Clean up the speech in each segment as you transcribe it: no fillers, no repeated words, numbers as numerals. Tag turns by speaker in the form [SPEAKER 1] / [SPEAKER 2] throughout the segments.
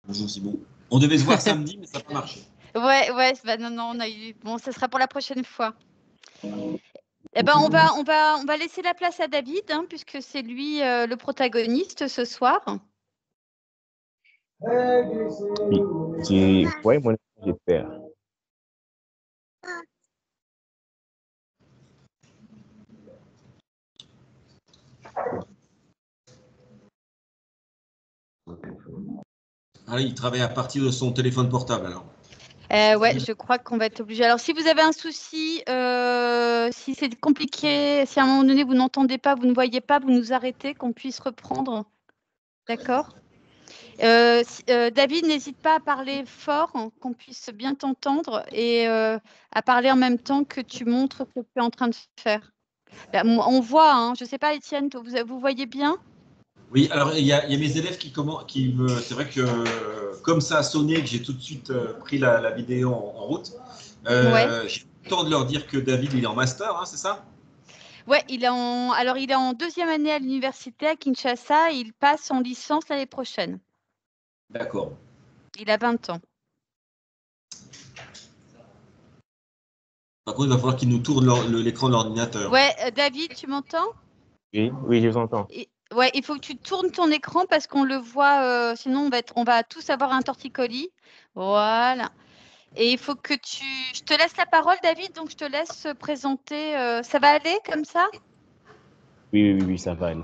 [SPEAKER 1] Je me suis dit, bon, on devait se voir samedi, mais ça n'a pas marché.
[SPEAKER 2] Ouais, bah non, on a eu. Bon, ça sera pour la prochaine fois. Eh ben, on va laisser la place à David, hein, puisque c'est lui le protagoniste ce soir.
[SPEAKER 3] Oui, mon j'espère.
[SPEAKER 1] Ah, il travaille à partir de son téléphone portable, alors.
[SPEAKER 2] Ouais, je crois qu'on va être obligé. Alors, si vous avez un souci, si c'est compliqué, si à un moment donné vous n'entendez pas, vous ne voyez pas, vous nous arrêtez, qu'on puisse reprendre. D'accord. David, n'hésite pas à parler fort, hein, qu'on puisse bien t'entendre et à parler en même temps que tu montres ce que tu es en train de faire. Là, on voit, hein, je ne sais pas, Étienne, vous voyez bien?
[SPEAKER 1] Oui, alors il y a mes élèves qui me. C'est vrai que comme ça a sonné, que j'ai tout de suite pris la vidéo en route,
[SPEAKER 2] Ouais.
[SPEAKER 1] j'ai le temps de leur dire que David, il est en master, hein, c'est ça?
[SPEAKER 2] Ouais, il est en deuxième année à l'université à Kinshasa et il passe en licence l'année prochaine.
[SPEAKER 1] D'accord.
[SPEAKER 2] Il a 20 ans.
[SPEAKER 1] Par contre, il va falloir qu'il nous tourne l'écran de l'ordinateur.
[SPEAKER 2] Ouais, David, tu m'entends?
[SPEAKER 3] Oui, je vous entends.
[SPEAKER 2] Ouais, il faut que tu tournes ton écran parce qu'on le voit, sinon on va tous avoir un torticolis. Voilà. Et il faut que je te laisse la parole, David, donc je te laisse présenter. Ça va aller comme ça?
[SPEAKER 3] Oui, ça va aller.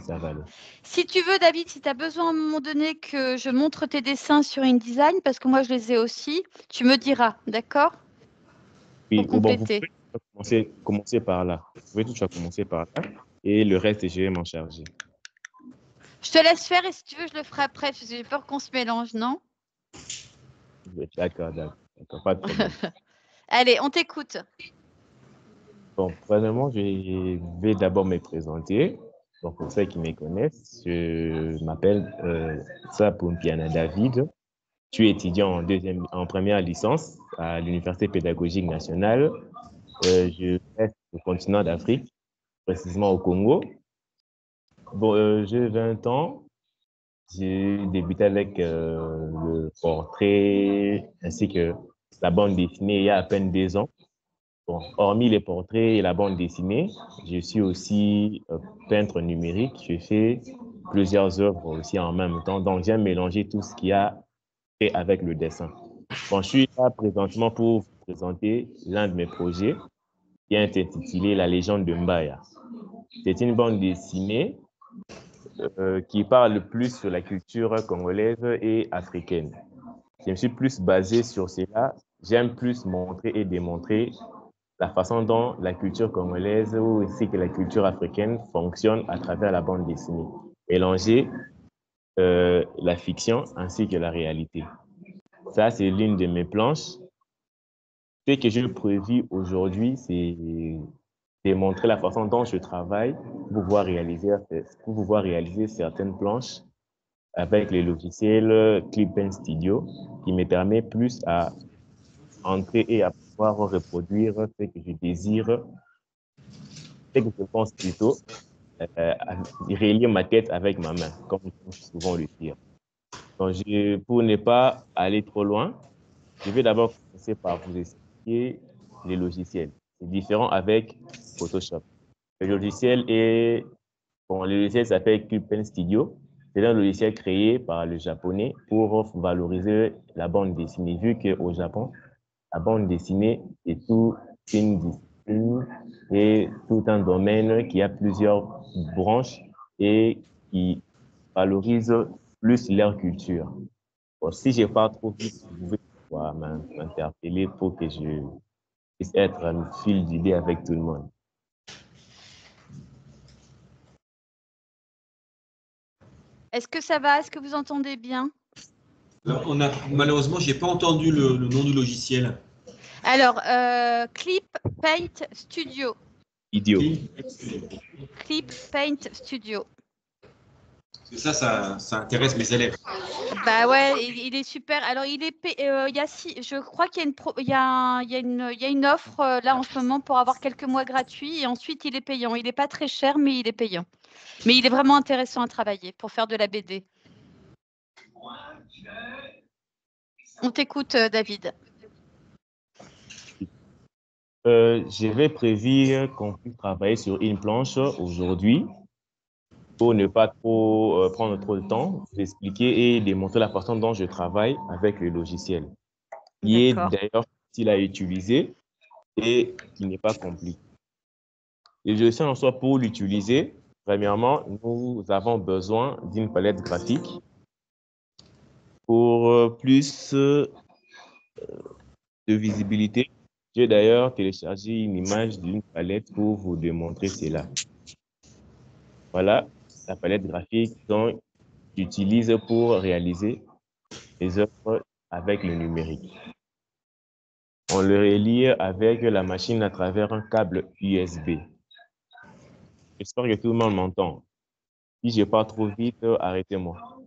[SPEAKER 2] Si tu veux, David, si tu as besoin à un moment donné que je montre tes dessins sur InDesign, parce que moi je les ai aussi, tu me diras, d'accord?
[SPEAKER 3] Oui,
[SPEAKER 2] Pour
[SPEAKER 3] bon, vous
[SPEAKER 2] compléter.
[SPEAKER 3] pouvez commencer par là. Vous pouvez toutefois commencer par là et le reste, je vais m'en charger.
[SPEAKER 2] Je te laisse faire et si tu veux, je le ferai après, parce que j'ai peur qu'on se mélange, non?
[SPEAKER 3] D'accord, pas de problème.
[SPEAKER 2] Allez, on t'écoute.
[SPEAKER 3] Bon, premièrement, je vais d'abord me présenter. Donc, pour ceux qui me connaissent, je m'appelle Sapumpiana David. Je suis étudiant en première licence à l'Université pédagogique nationale. Je reste au continent d'Afrique, précisément au Congo. Bon, j'ai 20 ans. J'ai débuté avec le portrait ainsi que la bande dessinée il y a à peine 2 ans. Bon, hormis les portraits et la bande dessinée, je suis aussi peintre numérique. Je fais plusieurs œuvres aussi en même temps. Donc, j'aime mélanger tout ce qui a fait avec le dessin. Bon, je suis là présentement pour vous présenter l'un de mes projets qui est intitulé La légende de Mbaya. C'est une bande dessinée qui parle plus sur la culture congolaise et africaine. Je me suis plus basé sur cela. J'aime plus montrer et démontrer la façon dont la culture congolaise ou ainsi que la culture africaine fonctionne à travers la bande dessinée. Mélanger la fiction ainsi que la réalité. Ça, c'est l'une de mes planches. Ce que je prévis aujourd'hui, c'est démontrer la façon dont je travaille pour pouvoir réaliser certaines planches avec les logiciels Clippen Studio qui me permet plus à entrer et à pouvoir reproduire ce que je désire, ce que je pense plutôt, à relier ma tête avec ma main, comme je souvent le dire. Donc, pour ne pas aller trop loin, je vais d'abord commencer par vous expliquer les logiciels. C'est différent avec Photoshop. Le logiciel s'appelle Clippen Studio. C'est un logiciel créé par le japonais pour valoriser la bande dessinée, vu qu'au Japon, la bande dessinée est toute une discipline et tout un domaine qui a plusieurs branches et qui valorise plus leur culture. Bon, si je pars trop vite, vous pouvez m'interpeller pour que je puisse être un fil d'idée avec tout le monde.
[SPEAKER 2] Est-ce que ça va? Est-ce que vous entendez bien?
[SPEAKER 1] Malheureusement, j'ai pas entendu le nom du logiciel.
[SPEAKER 2] Alors, Clip Paint Studio.
[SPEAKER 3] Idiot.
[SPEAKER 2] Clip Paint Studio.
[SPEAKER 1] Ça intéresse mes élèves.
[SPEAKER 2] Bah ouais, il est super. Alors, il y a je crois qu'il y a il y a une offre là en ce moment pour avoir quelques mois gratuits et ensuite il est payant. Il n'est pas très cher, mais il est payant. Mais il est vraiment intéressant à travailler pour faire de la BD. On t'écoute, David.
[SPEAKER 3] J'avais prévu qu'on puisse travailler sur une planche aujourd'hui pour ne pas trop prendre trop de temps, vous expliquer et démontrer la façon dont je travaille avec le logiciel, qui est
[SPEAKER 2] D'accord.
[SPEAKER 3] d'ailleurs facile à utiliser et qui n'est pas compliqué. Et je sais en soi pour l'utiliser, premièrement, nous avons besoin d'une palette graphique pour plus de visibilité. J'ai d'ailleurs téléchargé une image d'une palette pour vous démontrer cela. Voilà la palette graphique dont j'utilise pour réaliser les œuvres avec le numérique. On le relie avec la machine à travers un câble USB. J'espère que tout le monde m'entend. Si je pars trop vite, arrêtez-moi.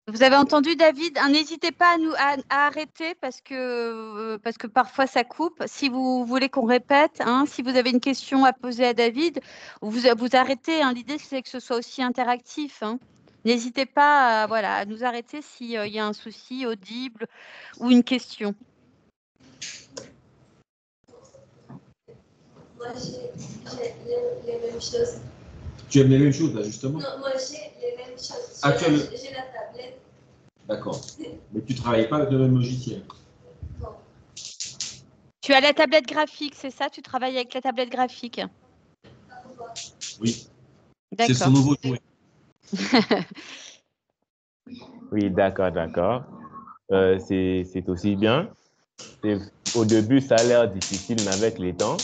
[SPEAKER 2] Vous avez entendu, David? N'hésitez pas à arrêter parce que parfois ça coupe. Si vous voulez qu'on répète, si vous avez une question à poser à David, vous arrêtez. L'idée, c'est que ce soit aussi interactif. N'hésitez pas à nous arrêter s'il y a un souci audible ou une question.
[SPEAKER 4] Moi, j'ai les mêmes choses.
[SPEAKER 1] Tu aimes les mêmes choses, là, justement?
[SPEAKER 4] Non, moi, j'ai les mêmes choses. J'ai la tablette.
[SPEAKER 1] D'accord. Mais tu ne travailles pas avec le même logiciel?
[SPEAKER 4] Non.
[SPEAKER 2] Tu as la tablette graphique, c'est ça? Tu travailles avec la tablette graphique?
[SPEAKER 1] Oui.
[SPEAKER 2] D'accord.
[SPEAKER 1] C'est son nouveau jouet.
[SPEAKER 3] Oui, d'accord. C'est aussi bien. Au début, ça a l'air difficile, mais avec les temps,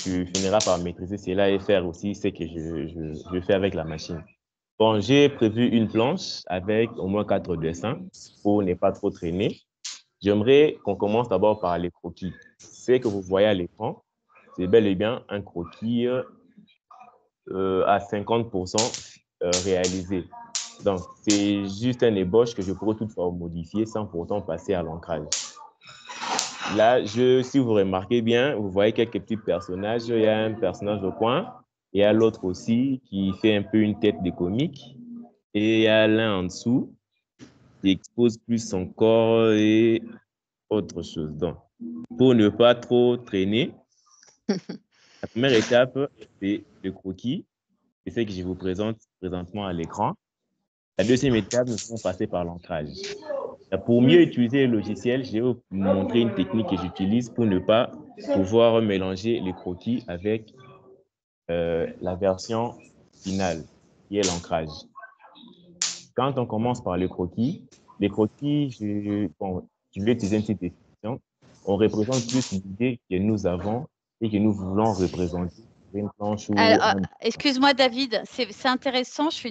[SPEAKER 3] tu finiras par maîtriser cela et faire aussi ce que je fais avec la machine. Bon, j'ai prévu une planche avec au moins 4 dessins pour ne pas trop traîner. J'aimerais qu'on commence d'abord par les croquis. Ce que vous voyez à l'écran, c'est bel et bien un croquis à 50% réalisé. Donc, c'est juste un ébauche que je pourrais toutefois modifier sans pourtant passer à l'ancrage. Là, si vous remarquez bien, vous voyez quelques petits personnages. Il y a un personnage au coin, il y a l'autre aussi qui fait un peu une tête de comique. Et il y a l'un en dessous qui expose plus son corps et autre chose. Donc, pour ne pas trop traîner, la première étape, c'est le croquis. C'est ce que je vous présente présentement à l'écran. La deuxième étape, nous allons passer par l'ancrage. Pour mieux utiliser le logiciel, je vais vous montrer une technique que j'utilise pour ne pas pouvoir mélanger les croquis avec la version finale, qui est l'ancrage. Quand on commence par les croquis, je vais utiliser une petite définition. On représente plus l'idée que nous avons et que nous voulons représenter. Une planche ou
[SPEAKER 2] excuse-moi, David, c'est intéressant. Je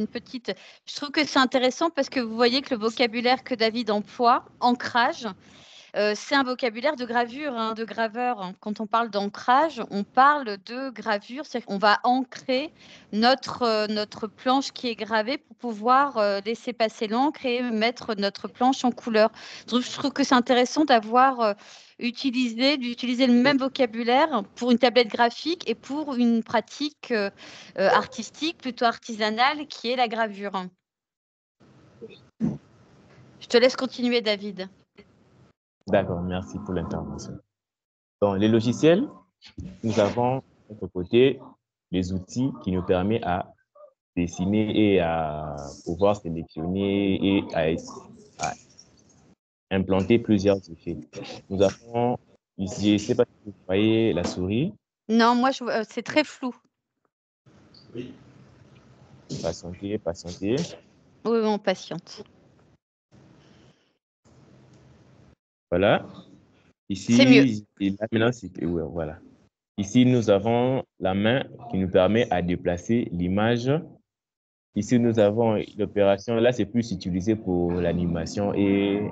[SPEAKER 2] trouve que c'est intéressant parce que vous voyez que le vocabulaire que David emploie, ancrage, c'est un vocabulaire de gravure, de graveur. Quand on parle d'ancrage, on parle de gravure, c'est-à-dire qu'on va ancrer notre planche qui est gravée pour pouvoir laisser passer l'encre et mettre notre planche en couleur. Je trouve que c'est intéressant d'utiliser le même vocabulaire pour une tablette graphique et pour une pratique artistique, plutôt artisanale, qui est la gravure. Je te laisse continuer, David.
[SPEAKER 3] D'accord, merci pour l'intervention. Dans les logiciels, nous avons de notre côté les outils qui nous permettent à dessiner et à pouvoir sélectionner et à implanter plusieurs effets. Nous avons ici, je ne sais pas si vous voyez la souris.
[SPEAKER 2] Non, moi, c'est très flou.
[SPEAKER 1] Oui.
[SPEAKER 3] Patientez.
[SPEAKER 2] Oui, on patiente.
[SPEAKER 3] Voilà. Ici,
[SPEAKER 2] c'est mieux.
[SPEAKER 3] Et là, maintenant, ouais, voilà. Ici, nous avons la main qui nous permet à déplacer l'image. Ici, nous avons l'opération. Là, c'est plus utilisé pour l'animation et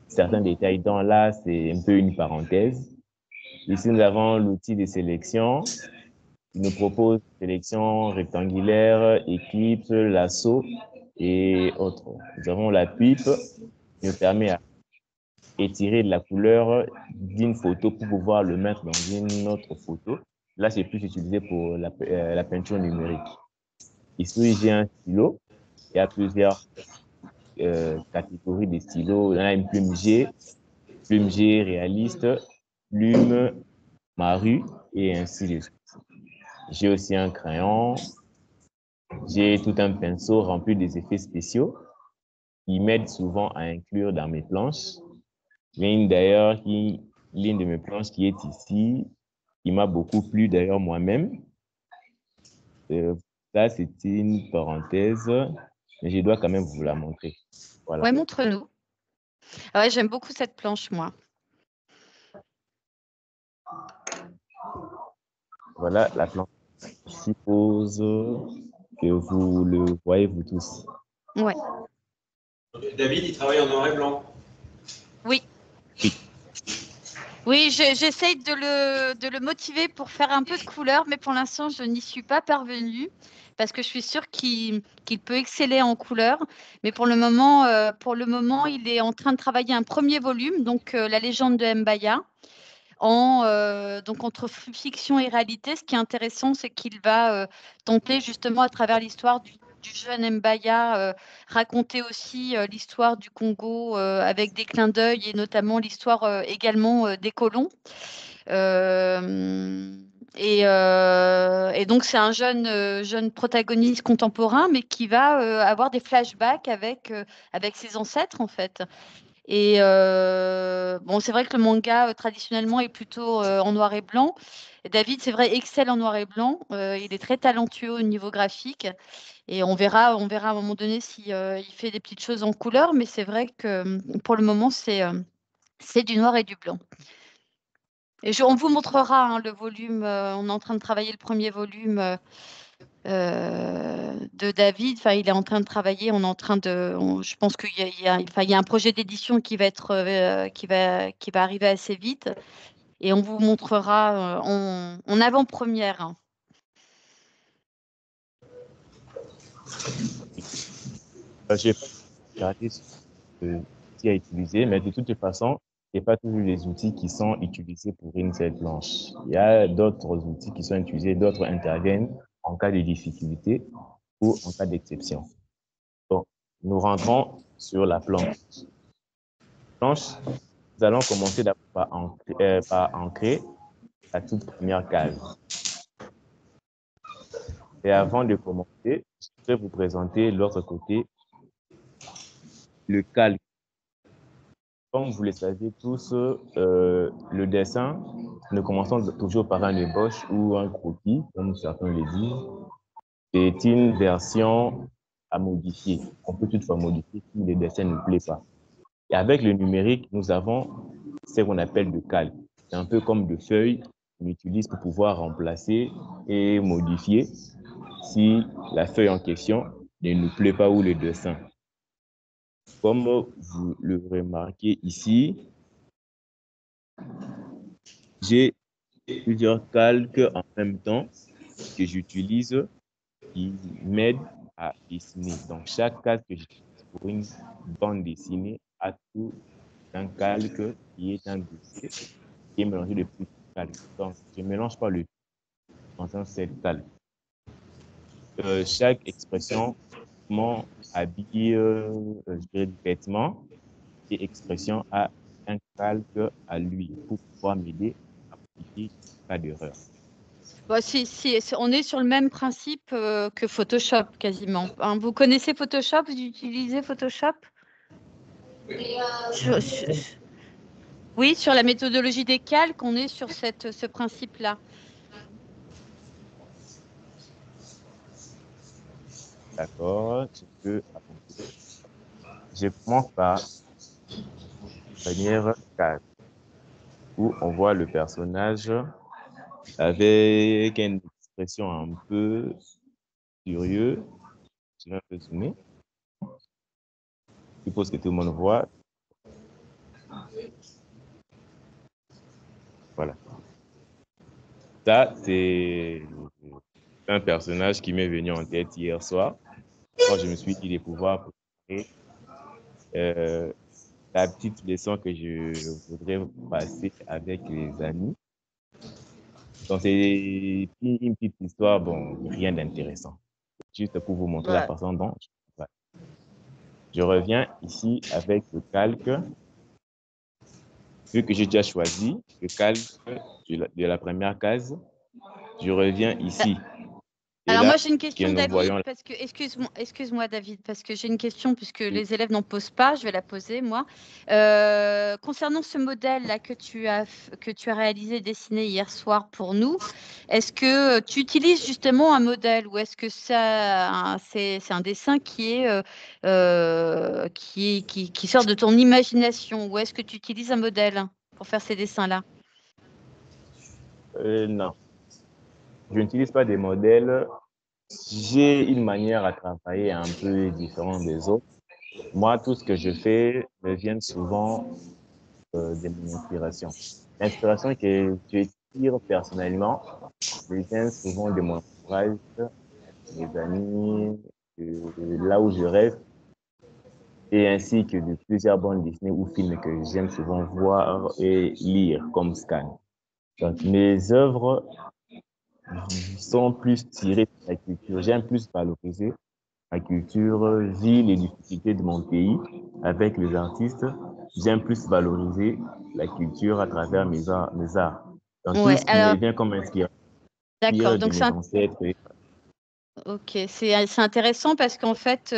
[SPEAKER 3] certains détails. Donc là, c'est un peu une parenthèse. Ici, nous avons l'outil de sélection qui nous propose sélection rectangulaire, éclipse, lasso et autres. Nous avons la pipe qui nous permet à étirer de la couleur d'une photo pour pouvoir le mettre dans une autre photo. Là, c'est plus utilisé pour la peinture numérique. Ici, j'ai un stylo. Il y a plusieurs catégories de stylos. Il y en a une plume G réaliste, plume Maru et ainsi de suite. J'ai aussi un crayon. J'ai tout un pinceau rempli des effets spéciaux qui m'aident souvent à inclure dans mes planches. L'une de mes planches qui est ici, qui m'a beaucoup plu d'ailleurs moi-même. Ça, c'est une parenthèse, mais je dois quand même vous la montrer. Voilà.
[SPEAKER 2] Ouais, montre-nous. Ah ouais, j'aime beaucoup cette planche, moi.
[SPEAKER 3] Voilà la planche. Je suppose que vous le voyez vous tous.
[SPEAKER 2] Ouais.
[SPEAKER 1] David, il travaille en noir et blanc.
[SPEAKER 2] Oui.
[SPEAKER 3] Oui.
[SPEAKER 2] Oui, j'essaye de le motiver pour faire un peu de couleur, mais pour l'instant, je n'y suis pas parvenue parce que je suis sûre qu'il peut exceller en couleur. Mais pour le moment, il est en train de travailler un premier volume, donc La légende de Mbaya. Donc entre fiction et réalité, ce qui est intéressant, c'est qu'il va tenter justement à travers l'histoire du jeune Mbaya, raconter aussi l'histoire du Congo avec des clins d'œil et notamment l'histoire également des colons. Et donc c'est un jeune protagoniste contemporain, mais qui va avoir des flashbacks avec ses ancêtres en fait. Et bon, c'est vrai que le manga traditionnellement est plutôt en noir et blanc. Et David, c'est vrai, excelle en noir et blanc. Il est très talentueux au niveau graphique. Et on verra à un moment donné si il fait des petites choses en couleur. Mais c'est vrai que pour le moment, c'est du noir et du blanc. Et on vous montrera le volume. On est en train de travailler le premier volume de David. Enfin, il est en train de travailler. Je pense qu'il y a un projet d'édition qui va arriver assez vite. Et on vous montrera en avant-première. Hein.
[SPEAKER 3] Je vais pas regarder ce outils à utiliser, mais de toute façon, ce n'est pas toujours les outils qui sont utilisés pour une seule planche. Il y a d'autres outils qui sont utilisés, d'autres interviennent en cas de difficulté ou en cas d'exception. Donc, nous rentrons sur la planche. Nous allons commencer par ancrer la toute première case. Et avant de commencer, je vais vous présenter l'autre côté, le calque. Comme vous le savez tous, le dessin, nous commençons toujours par un ébauche ou un croquis, comme certains le disent. C'est une version à modifier. On peut toutefois modifier si le dessin ne plaît pas. Et avec le numérique, nous avons ce qu'on appelle le calque. C'est un peu comme de feuilles qu'on utilise pour pouvoir remplacer et modifier si la feuille en question ne nous plaît pas ou le dessin. Comme vous le remarquez ici, j'ai plusieurs calques en même temps que j'utilise qui m'aident à dessiner. Donc, chaque calque que j'utilise pour une bande dessinée a tout un calque qui est un dossier qui est mélangé de plusieurs calques. Donc, je ne mélange pas le tout dans un seul calque. Chaque expression habille vêtement et expression a un calque à lui pour pouvoir m'aider à modifier pas d'erreur.
[SPEAKER 2] Bon, on est sur le même principe que Photoshop quasiment. Hein, vous connaissez Photoshop? Vous utilisez Photoshop? Oui, sur la méthodologie des calques, on est sur ce principe-là.
[SPEAKER 3] D'accord, je commence par la première case où on voit le personnage avec une expression un peu curieuse. Je vais un peu zoomer. Je suppose que tout le monde voit. Voilà. Ça, c'est un personnage qui m'est venu en tête hier soir. Quand je me suis dit de pouvoir préparer la petite leçon que je voudrais passer avec les amis. Donc, c'est une petite histoire, bon, rien d'intéressant. Juste pour vous montrer la façon dont je travaille. Je reviens ici avec le calque. Vu que j'ai déjà choisi le calque de la première case, je reviens ici. Et
[SPEAKER 2] Alors
[SPEAKER 3] là,
[SPEAKER 2] moi j'ai une
[SPEAKER 3] ce que
[SPEAKER 2] question
[SPEAKER 3] nous
[SPEAKER 2] David,
[SPEAKER 3] voyons,
[SPEAKER 2] parce que excuse-moi David, parce que j'ai une question puisque les élèves n'en posent pas, je vais la poser moi. Concernant ce modèle là que tu as réalisé, dessiné hier soir pour nous, est-ce que tu utilises justement un modèle ou est-ce que ça c'est un dessin qui est qui sort de ton imagination ou est-ce que tu utilises un modèle pour faire ces dessins là?
[SPEAKER 3] non, je n'utilise pas des modèles. J'ai une manière à travailler un peu différente des autres. Moi, tout ce que je fais me vient souvent de mon inspiration. L'inspiration que je tire personnellement me vient souvent de mon entourage, mes amis, là où je reste, et ainsi que de plusieurs bandes dessinées ou films que j'aime souvent voir et lire comme Scan. Donc, mes œuvres sont plus tirées de la culture. J'aime plus valoriser la culture, vu les difficultés de mon pays avec les artistes. J'aime plus valoriser la culture à travers mes arts. Donc, tout
[SPEAKER 2] Ouais,
[SPEAKER 3] ce qui me
[SPEAKER 2] alors
[SPEAKER 3] vient comme inspiration
[SPEAKER 2] d'accord,
[SPEAKER 3] de
[SPEAKER 2] donc
[SPEAKER 3] mes ancêtres.
[SPEAKER 2] ok, c'est intéressant parce qu'en fait,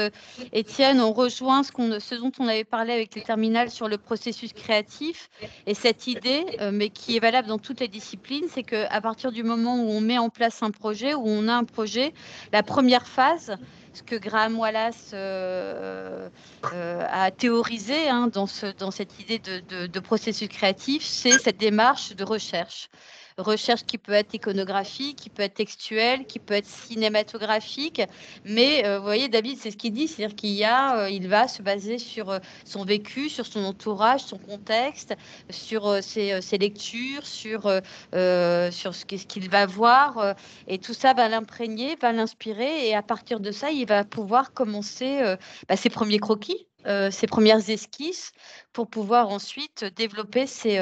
[SPEAKER 2] Étienne, on rejoint ce dont on avait parlé avec les terminales sur le processus créatif et cette idée, mais qui est valable dans toutes les disciplines, c'est qu'à partir du moment où on met en place un projet, où on a un projet, la première phase, ce que Graham Wallace a théorisé hein, dans cette idée de processus créatif, c'est cette démarche de recherche. Recherche qui peut être iconographique, qui peut être textuelle, qui peut être cinématographique. Mais vous voyez, David, c'est ce qu'il dit, c'est-à-dire il va se baser sur son vécu, sur son entourage, son contexte, sur ses lectures, sur ce qu'il va voir. Et tout ça va l'imprégner, va l'inspirer. Et à partir de ça, il va pouvoir commencer ses premiers croquis. Ses premières esquisses pour pouvoir ensuite développer ces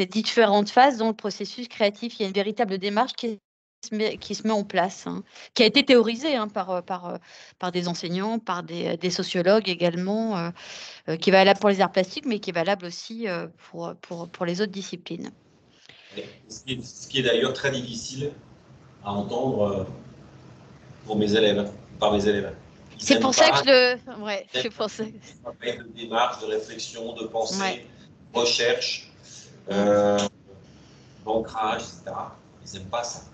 [SPEAKER 2] différentes phases dans le processus créatif. Il y a une véritable démarche qui se met en place, hein, qui a été théorisée hein, par des enseignants, par des sociologues également, qui est valable pour les arts plastiques, mais qui est valable aussi pour les autres disciplines.
[SPEAKER 1] Ce qui est d'ailleurs très difficile à entendre pour mes élèves, par mes élèves.
[SPEAKER 2] C'est pour ça que Ouais, c'est pour ça.
[SPEAKER 1] De démarche, de réflexion, de pensée,
[SPEAKER 2] Ouais.
[SPEAKER 1] recherche, d'ancrage, etc. Ils n'aiment pas ça.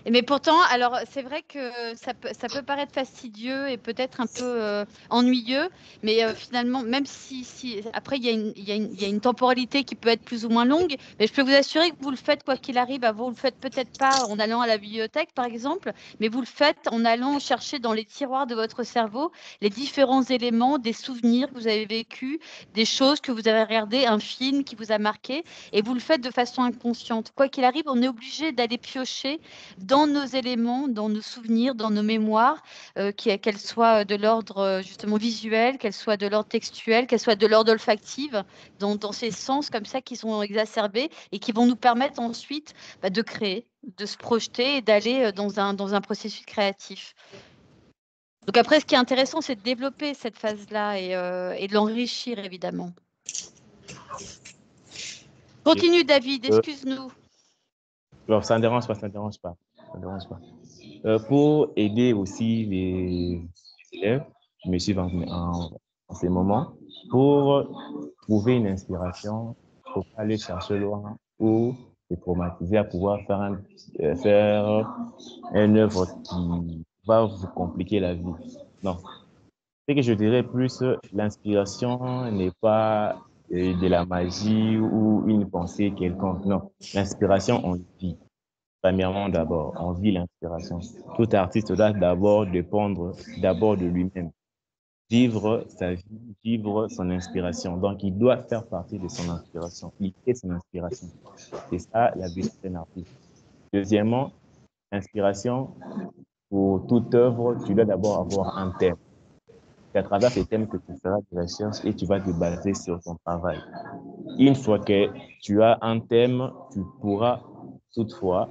[SPEAKER 2] Mais pourtant, alors c'est vrai que ça peut paraître fastidieux et peut-être un peu ennuyeux, mais finalement, même si après il y a une temporalité qui peut être plus ou moins longue, mais je peux vous assurer que vous le faites quoi qu'il arrive. Vous le faites peut-être pas en allant à la bibliothèque, par exemple, mais vous le faites en allant chercher dans les tiroirs de votre cerveau les différents éléments, des souvenirs que vous avez vécus, des choses que vous avez regardées, un film qui vous a marqué, et vous le faites de façon inconsciente. Quoi qu'il arrive, on est obligé d'aller piocher dans nos éléments, dans nos souvenirs, dans nos mémoires, qu'elles soient de l'ordre justement visuel, qu'elles soient de l'ordre textuel, qu'elles soient de l'ordre olfactif, dans ces sens comme ça qui sont exacerbés et qui vont nous permettre ensuite de créer, de se projeter et d'aller dans un processus créatif. Donc après, ce qui est intéressant, c'est de développer cette phase-là et de l'enrichir, évidemment. Continue, David, excuse-nous.
[SPEAKER 3] Alors, ça ne dérange pas, ça ne dérange pas. Ça ne dérange pas. Pour aider aussi les élèves qui me suivent en ces moments, pour trouver une inspiration, il ne faut pas aller chercher loin ou se traumatiser à pouvoir faire une œuvre qui va vous compliquer la vie. Non. Ce que je dirais plus, l'inspiration n'est pas de la magie ou une pensée quelconque. Non, l'inspiration, on le vit. Premièrement, d'abord, on vit l'inspiration. Tout artiste doit d'abord dépendre d'abord de lui-même. Vivre sa vie, vivre son inspiration. Donc, il doit faire partie de son inspiration. Il est son inspiration. C'est ça la vie d'un artiste. Deuxièmement, l'inspiration, pour toute œuvre, tu dois d'abord avoir un thème. C'est à travers ces thèmes que tu feras des recherches et tu vas te baser sur ton travail. Une fois que tu as un thème, tu pourras toutefois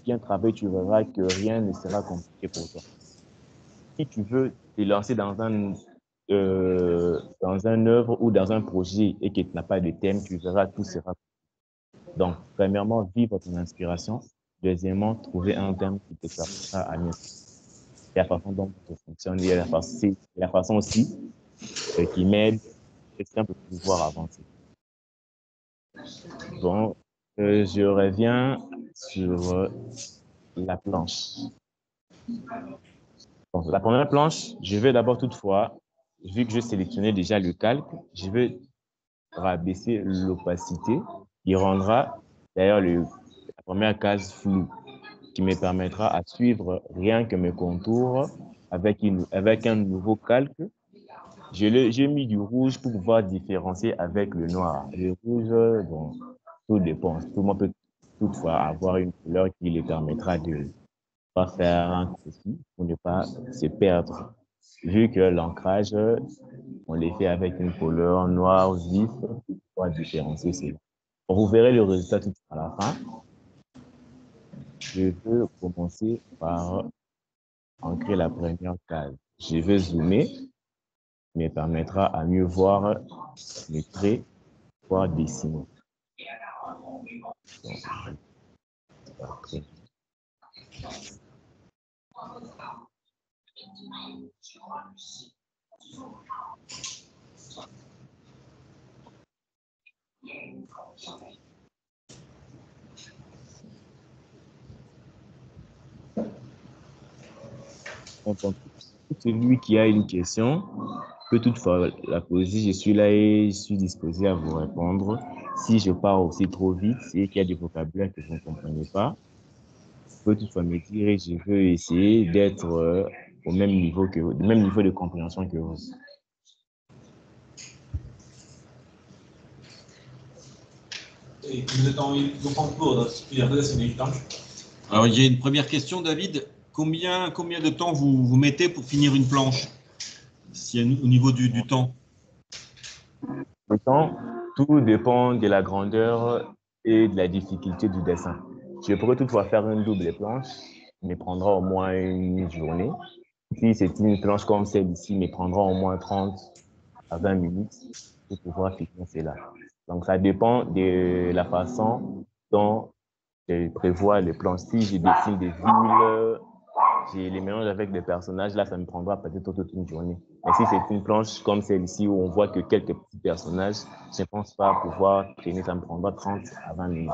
[SPEAKER 3] bien travailler, tu verras que rien ne sera compliqué pour toi. si tu veux te lancer dans un œuvre ou dans un projet et que tu n'as pas de thème, tu verras, tout sera. Donc, premièrement, vivre ton inspiration. Deuxièmement, trouver un thème qui te permettra à mieux. C'est la façon dont ça fonctionne et c'est la façon aussi qui m'aide pour pouvoir avancer. Bon, je reviens sur la planche. Bon, la première planche, je vais d'abord toutefois, vu que je sélectionnais déjà le calque, je vais rabaisser l'opacité qui rendra d'ailleurs la première case floue, qui me permettra à suivre rien que mes contours avec un nouveau calque. J'ai mis du rouge pour pouvoir différencier avec le noir. Le rouge, bon, tout dépend. Tout le monde peut toutefois avoir une couleur qui lui permettra de pas faire un souci pour ne pas se perdre. Vu que l'ancrage, on les fait avec une couleur noire vif pour différencier cela. Vous verrez le résultat tout à la fin. Je veux commencer par ancrer la première case. Je vais zoomer, qui me permettra à mieux voir les traits, voire dessiner. Donc, celui qui a une question peut toutefois la poser. Je suis là et je suis disposé à vous répondre. Si je pars aussi trop vite et qu'il y a des vocabulaires que vous ne comprenez pas, vous pouvez toutefois me dire et je veux essayer d'être au même niveau de compréhension que vous.
[SPEAKER 5] Et vous êtes en cours,
[SPEAKER 1] Alors, il y a une première question, David. Combien de temps vous mettez pour finir une planche, au niveau du temps?
[SPEAKER 3] Le temps, tout dépend de la grandeur et de la difficulté du dessin. Je pourrais toutefois faire une double planche, il me prendra au moins une journée. Si c'est une planche comme celle-ci, il me prendra au moins 30 à 20 minutes pour pouvoir finir cela. Donc, ça dépend de la façon dont je prévois les planches. Si je dessine des villes, je les mélange avec des personnages, là, ça me prendra peut-être toute une journée. Mais si c'est une planche comme celle-ci où on voit que quelques petits personnages, je ne pense pas pouvoir traîner, ça me prendra 30 à 20 minutes.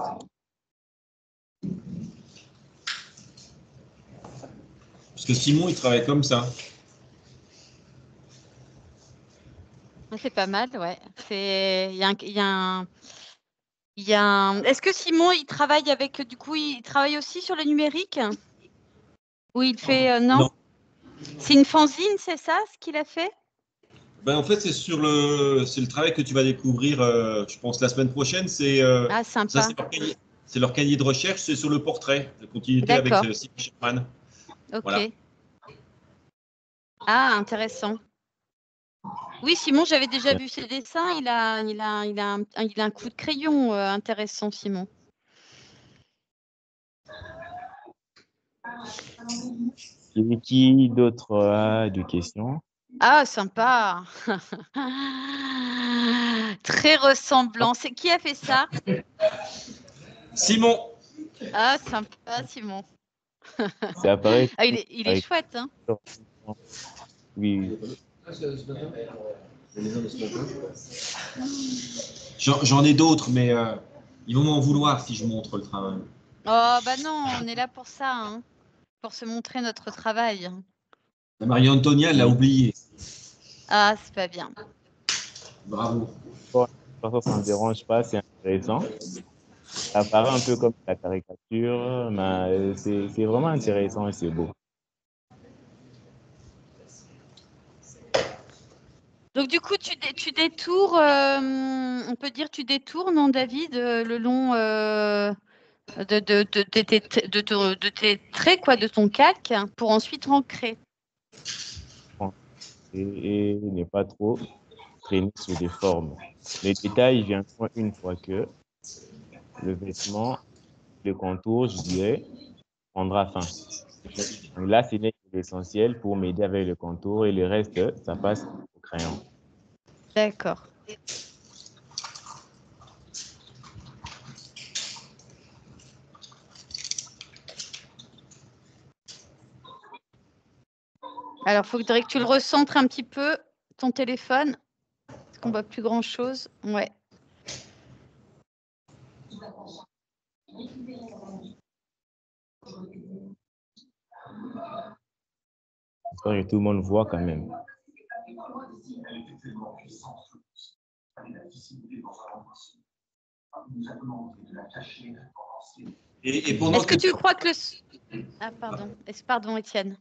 [SPEAKER 1] Parce que Simon, il travaille comme ça.
[SPEAKER 2] C'est pas mal, ouais. Est-ce que Simon, il travaille il travaille aussi sur le numérique? Ou il fait, non? C'est une fanzine, c'est ça, ce qu'il a fait?
[SPEAKER 1] Ben, en fait, c'est le travail que tu vas découvrir, je pense, la semaine prochaine.
[SPEAKER 2] Ah, sympa.
[SPEAKER 1] Ça, c'est leur cahier de recherche, c'est sur le portrait, la continuité avec Simon Sherman.
[SPEAKER 2] Ok.
[SPEAKER 1] Voilà.
[SPEAKER 2] Ah, intéressant. Oui, Simon, j'avais déjà vu ses dessins. Il a un coup de crayon intéressant, Simon.
[SPEAKER 3] Qui d'autre a des questions?
[SPEAKER 2] Ah, sympa. Très ressemblant. C'est qui a fait ça?
[SPEAKER 1] Simon.
[SPEAKER 2] Ah, sympa, Simon.
[SPEAKER 3] C'est appareil.
[SPEAKER 2] Ah, il est chouette, hein?
[SPEAKER 3] Oui.
[SPEAKER 1] J'en ai d'autres, mais ils vont m'en vouloir si je montre le travail.
[SPEAKER 2] Oh, bah non, on est là pour ça, hein, pour se montrer notre travail.
[SPEAKER 1] La Marie-Antonia l'a oublié.
[SPEAKER 2] Ah, c'est pas bien.
[SPEAKER 1] Bravo.
[SPEAKER 3] Ça ne me dérange pas, c'est intéressant. Ça paraît un peu comme la caricature, mais c'est vraiment intéressant et c'est beau.
[SPEAKER 2] Donc, du coup, tu détours, on peut dire tu détours, non, David, le long de tes traits, quoi, de ton calque, pour ensuite ancrer.
[SPEAKER 3] Et ne pas trop traîner sur des formes. Les détails viennent une fois que le vêtement, le contour, je dirais, prendra fin. Là, c'est essentiel pour m'aider avec le contour et le reste, ça passe au crayon.
[SPEAKER 2] D'accord. Alors, il faudrait que tu le recentres un petit peu, ton téléphone, parce qu'on voit plus grand-chose. Ouais.
[SPEAKER 3] J'espère que tout le monde voit quand même.
[SPEAKER 1] Et pendant
[SPEAKER 2] Est-ce que tu crois que le... Ah, pardon. Pardon, Étienne.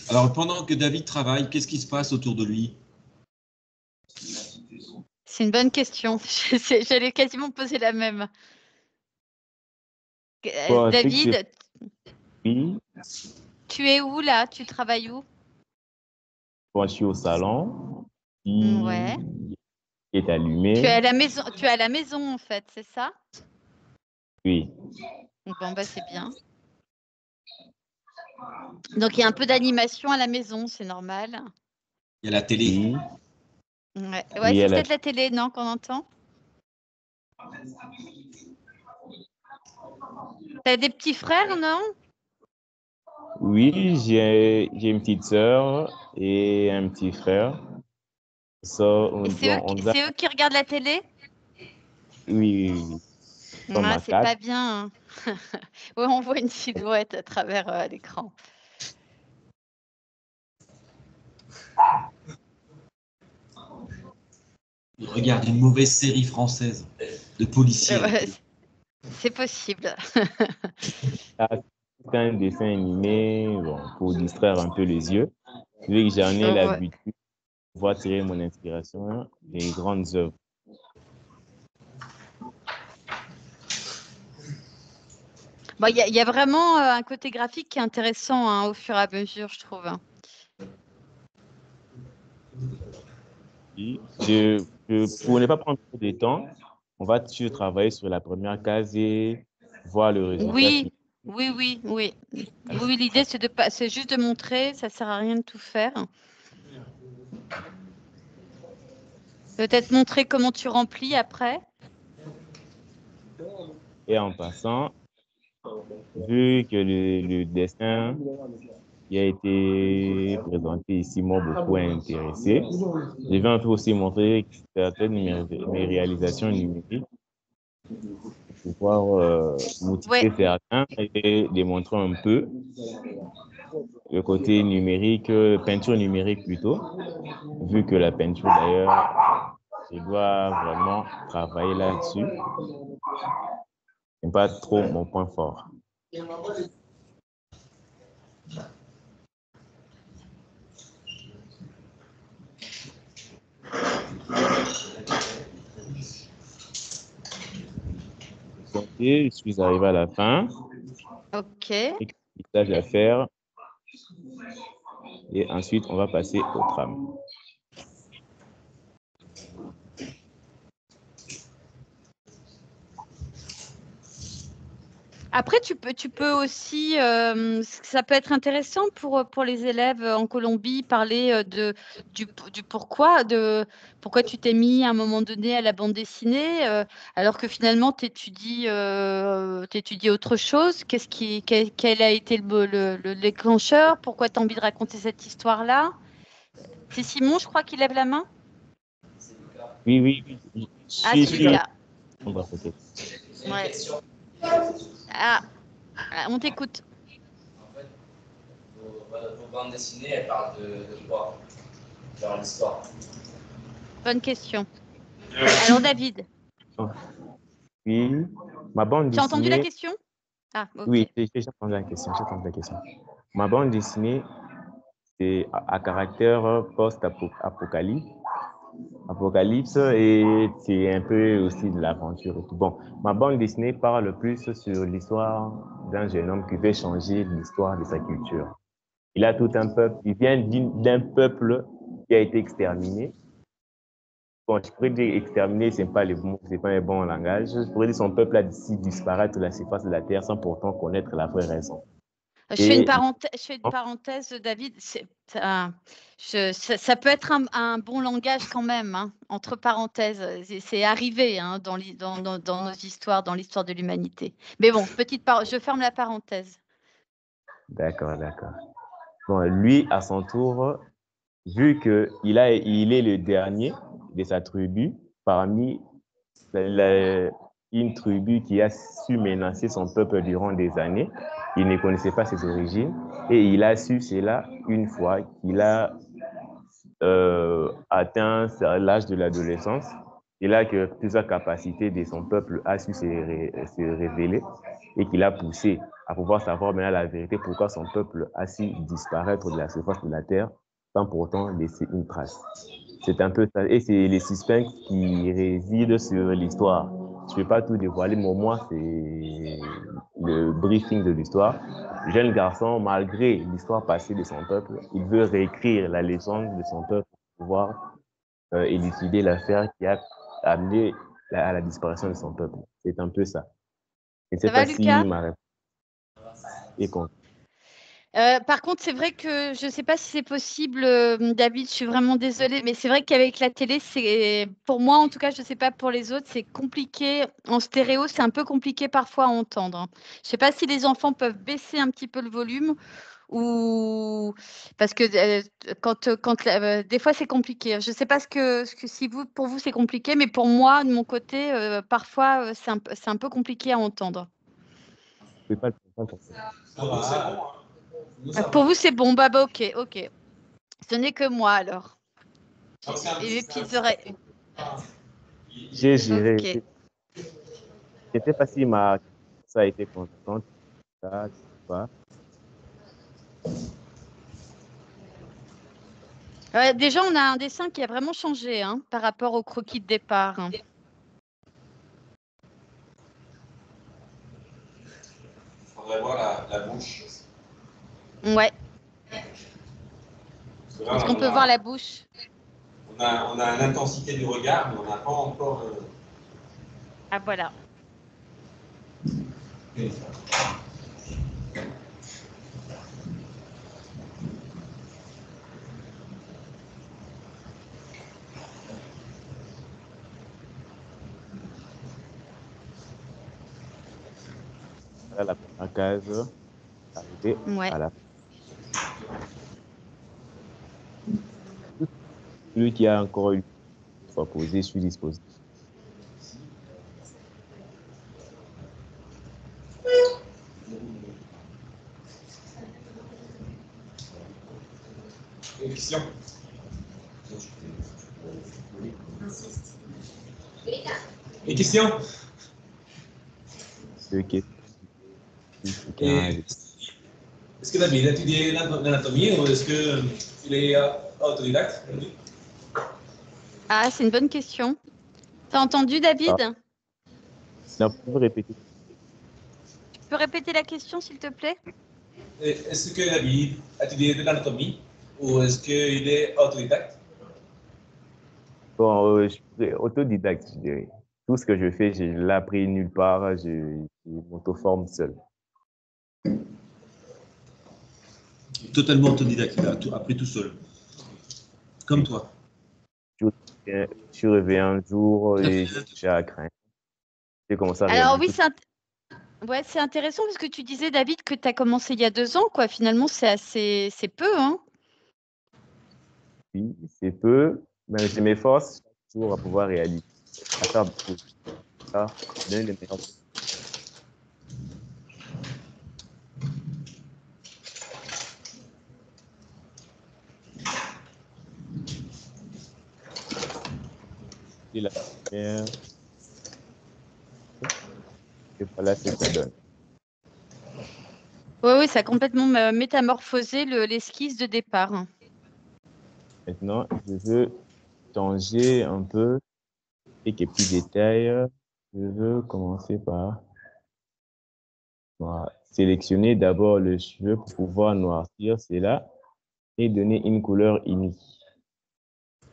[SPEAKER 1] Alors, pendant que David travaille, qu'est-ce qui se passe autour de lui?
[SPEAKER 2] C'est une bonne question. J'allais quasiment poser la même.
[SPEAKER 3] Bon, c'est que
[SPEAKER 2] David,
[SPEAKER 3] oui,
[SPEAKER 2] tu es où là? Tu travailles où?
[SPEAKER 3] bon, je suis au salon
[SPEAKER 2] Ouais.
[SPEAKER 3] qui est allumé.
[SPEAKER 2] Tu es à la maison, en fait, c'est ça?
[SPEAKER 3] Oui,
[SPEAKER 2] Bon, bah, c'est bien. Donc, il y a un peu d'animation à la maison, c'est normal.
[SPEAKER 1] Il y a la télé.
[SPEAKER 3] oui,
[SPEAKER 2] Ouais,
[SPEAKER 3] Oui,
[SPEAKER 2] c'est
[SPEAKER 3] elle a-
[SPEAKER 2] peut-être la télé, non, qu'on entend? T'as des petits frères, non?
[SPEAKER 3] oui, j'ai une petite sœur et un petit frère. Ça,
[SPEAKER 2] Et c'est eux qui regardent la télé?
[SPEAKER 3] oui, oui, oui. Nous sommes à
[SPEAKER 2] C'est pas
[SPEAKER 3] 4.
[SPEAKER 2] bien, hein. Ouais, on voit une silhouette à travers l'écran.
[SPEAKER 1] Il regarde une mauvaise série française de policiers.
[SPEAKER 2] Ouais, c'est possible.
[SPEAKER 3] C'est un dessin animé bon, pour distraire un peu les yeux. Vu que j'en ai
[SPEAKER 2] Ouais.
[SPEAKER 3] l'habitude de pouvoir tirer mon inspiration des grandes œuvres.
[SPEAKER 2] Bon, il y a vraiment un côté graphique qui est intéressant, hein, au fur et à mesure, je trouve.
[SPEAKER 3] Pour ne pas prendre trop de temps, on va travailler sur la première case et voir le résultat.
[SPEAKER 2] Oui, oui. Oui, l'idée, c'est juste de montrer, ça sert à rien de tout faire. Peut-être montrer comment tu remplis après.
[SPEAKER 3] Et en passant, vu que le dessin qui a été présenté ici m'a beaucoup intéressé, je vais un peu aussi montrer certaines de mes réalisations numériques pour pouvoir motiver certains et démontrer un peu le côté numérique, peinture numérique plutôt, vu que la peinture d'ailleurs, je dois vraiment travailler là-dessus. C'est pas trop mon point fort. Donc, je suis arrivé à la fin.
[SPEAKER 2] Ok.
[SPEAKER 3] Quelques tâches à faire. Et ensuite, on va passer au tram.
[SPEAKER 2] Après, tu peux aussi, ça peut être intéressant pour les élèves en Colombie, parler du pourquoi, pourquoi tu t'es mis à un moment donné à la bande dessinée, alors que finalement tu étudies autre chose. Quel a été le déclencheur? Pourquoi tu as envie de raconter cette histoire-là? C'est Simon, je crois, qui lève la main.
[SPEAKER 3] Oui.
[SPEAKER 2] Ah, c'est Lucas.
[SPEAKER 3] On va peut-être.
[SPEAKER 2] Ouais. Ah, on t'écoute.
[SPEAKER 6] En fait, vos bandes dessinées, elles parlent de quoi? Genre l'histoire.
[SPEAKER 2] Bonne question. Alors, David,
[SPEAKER 3] Oui, ma bande
[SPEAKER 2] tu as entendu la
[SPEAKER 3] dessinée.
[SPEAKER 2] question? Ah, ok.
[SPEAKER 3] Oui, j'ai entendu la question. Ma bande dessinée, c'est à caractère post-apocalypse. Apocalypse et c'est un peu aussi de l'aventure et tout. Bon, ma bande dessinée parle plus sur l'histoire d'un jeune homme qui veut changer l'histoire de sa culture. Il a tout un peuple, il vient d'un peuple qui a été exterminé. Bon, je pourrais dire exterminé, c'est pas un bon langage. Je pourrais dire son peuple a décidé de disparaître de la surface de la terre sans pourtant connaître la vraie raison.
[SPEAKER 2] Je fais
[SPEAKER 3] Et
[SPEAKER 2] une parenthèse, David. Ça peut être un bon langage quand même, hein, entre parenthèses. C'est arrivé hein, dans nos histoires, dans l'histoire de l'humanité. Mais bon, je ferme la parenthèse.
[SPEAKER 3] d'accord, d'accord. Bon, lui, à son tour, vu qu'il est le dernier de sa tribu, parmi une tribu qui a su menacer son peuple durant des années, il ne connaissait pas ses origines, et il a su cela une fois qu'il a atteint l'âge de l'adolescence. Et là que plusieurs capacités de son peuple a su se révéler et qu'il a poussé à pouvoir savoir maintenant la vérité, pourquoi son peuple a su disparaître de la surface de la terre sans pourtant laisser une trace. C'est un peu ça. Et c'est les suspects qui résident sur l'histoire. Je ne vais pas tout dévoiler, mais au moins, c'est le briefing de l'histoire. Jeune garçon, malgré l'histoire passée de son peuple, il veut réécrire la légende de son peuple pour pouvoir élucider l'affaire qui a amené à la disparition de son peuple. C'est un peu ça. Je ne sais
[SPEAKER 2] Ça va,
[SPEAKER 3] pas si
[SPEAKER 2] Lucas?
[SPEAKER 3] ma réponse est complète.
[SPEAKER 2] Par contre, c'est vrai que je ne sais pas si c'est possible, David, je suis vraiment désolée, mais c'est vrai qu'avec la télé, pour moi, en tout cas, je ne sais pas pour les autres, c'est compliqué. En stéréo, c'est un peu compliqué parfois à entendre, hein. Je ne sais pas si les enfants peuvent baisser un petit peu le volume ou parce que des fois, c'est compliqué. Je ne sais pas si pour vous, c'est compliqué, mais pour moi, de mon côté, parfois, c'est un peu compliqué à entendre.
[SPEAKER 3] Je ne peux pas le comprendre.
[SPEAKER 5] Pour nous, c'est bon, hein. Nous, ça
[SPEAKER 2] Pour
[SPEAKER 5] va.
[SPEAKER 2] vous, c'est bon. Bah, ok, ok. Ce n'est que moi alors.
[SPEAKER 5] Donc, c'est un
[SPEAKER 2] Et mes
[SPEAKER 5] petit-
[SPEAKER 2] petites oreilles.
[SPEAKER 3] J'ai géré.
[SPEAKER 2] Ok.
[SPEAKER 3] Je ne sais pas si ça a été constante. Ça, je sais pas.
[SPEAKER 2] Ouais, déjà, on a un dessin qui a vraiment changé hein, par rapport au croquis de départ, hein.
[SPEAKER 5] Il faudrait voir la bouche.
[SPEAKER 2] Ouais.
[SPEAKER 5] Parce que là,
[SPEAKER 2] Est-ce qu'on peut voir la bouche?
[SPEAKER 5] on a une intensité du regard, mais on n'a pas encore.
[SPEAKER 2] Ah, voilà.
[SPEAKER 3] Voilà la première case. Arrivé
[SPEAKER 2] Ouais.
[SPEAKER 3] à la celui qui a encore une fois posé sur dispositif.
[SPEAKER 5] Une question. Une question.
[SPEAKER 3] Deux questions.
[SPEAKER 5] Et est-ce que David a étudié l'anatomie ou est-ce qu'il est autodidacte?
[SPEAKER 2] Ah, c'est une bonne question. T'as entendu, David?
[SPEAKER 3] Non, vous pouvez répéter.
[SPEAKER 2] Tu peux répéter la question, s'il te plaît?
[SPEAKER 5] Est-ce que David a étudié de l'anatomie ou est-ce qu'il est autodidacte?
[SPEAKER 3] Bon, je suis autodidacte, je dirais. Tout ce que je fais, je ne l'ai appris nulle part. Je m'auto-forme seul.
[SPEAKER 1] Totalement autodidacte, il a tout appris tout seul. Comme toi.
[SPEAKER 3] Je suis réveillé un jour et j'ai à craindre. J'ai commencé à
[SPEAKER 2] Alors
[SPEAKER 3] réaliser
[SPEAKER 2] oui,
[SPEAKER 3] tout.
[SPEAKER 2] ouais, c'est intéressant parce que tu disais, David, que tu as commencé il y a 2 ans, quoi. Finalement, c'est peu, hein.
[SPEAKER 3] Oui, c'est peu, mais je m'efforce toujours à pouvoir réaliser, à faire beaucoup de ça, donner les meilleurs. Et la première, et voilà ce que ça donne.
[SPEAKER 2] Oui, oui, ça a complètement métamorphosé l'esquisse de départ, hein.
[SPEAKER 3] Maintenant, je veux changer un peu quelques petits détails. Je veux commencer par sélectionner d'abord le cheveu pour pouvoir noircir cela et donner une couleur unique.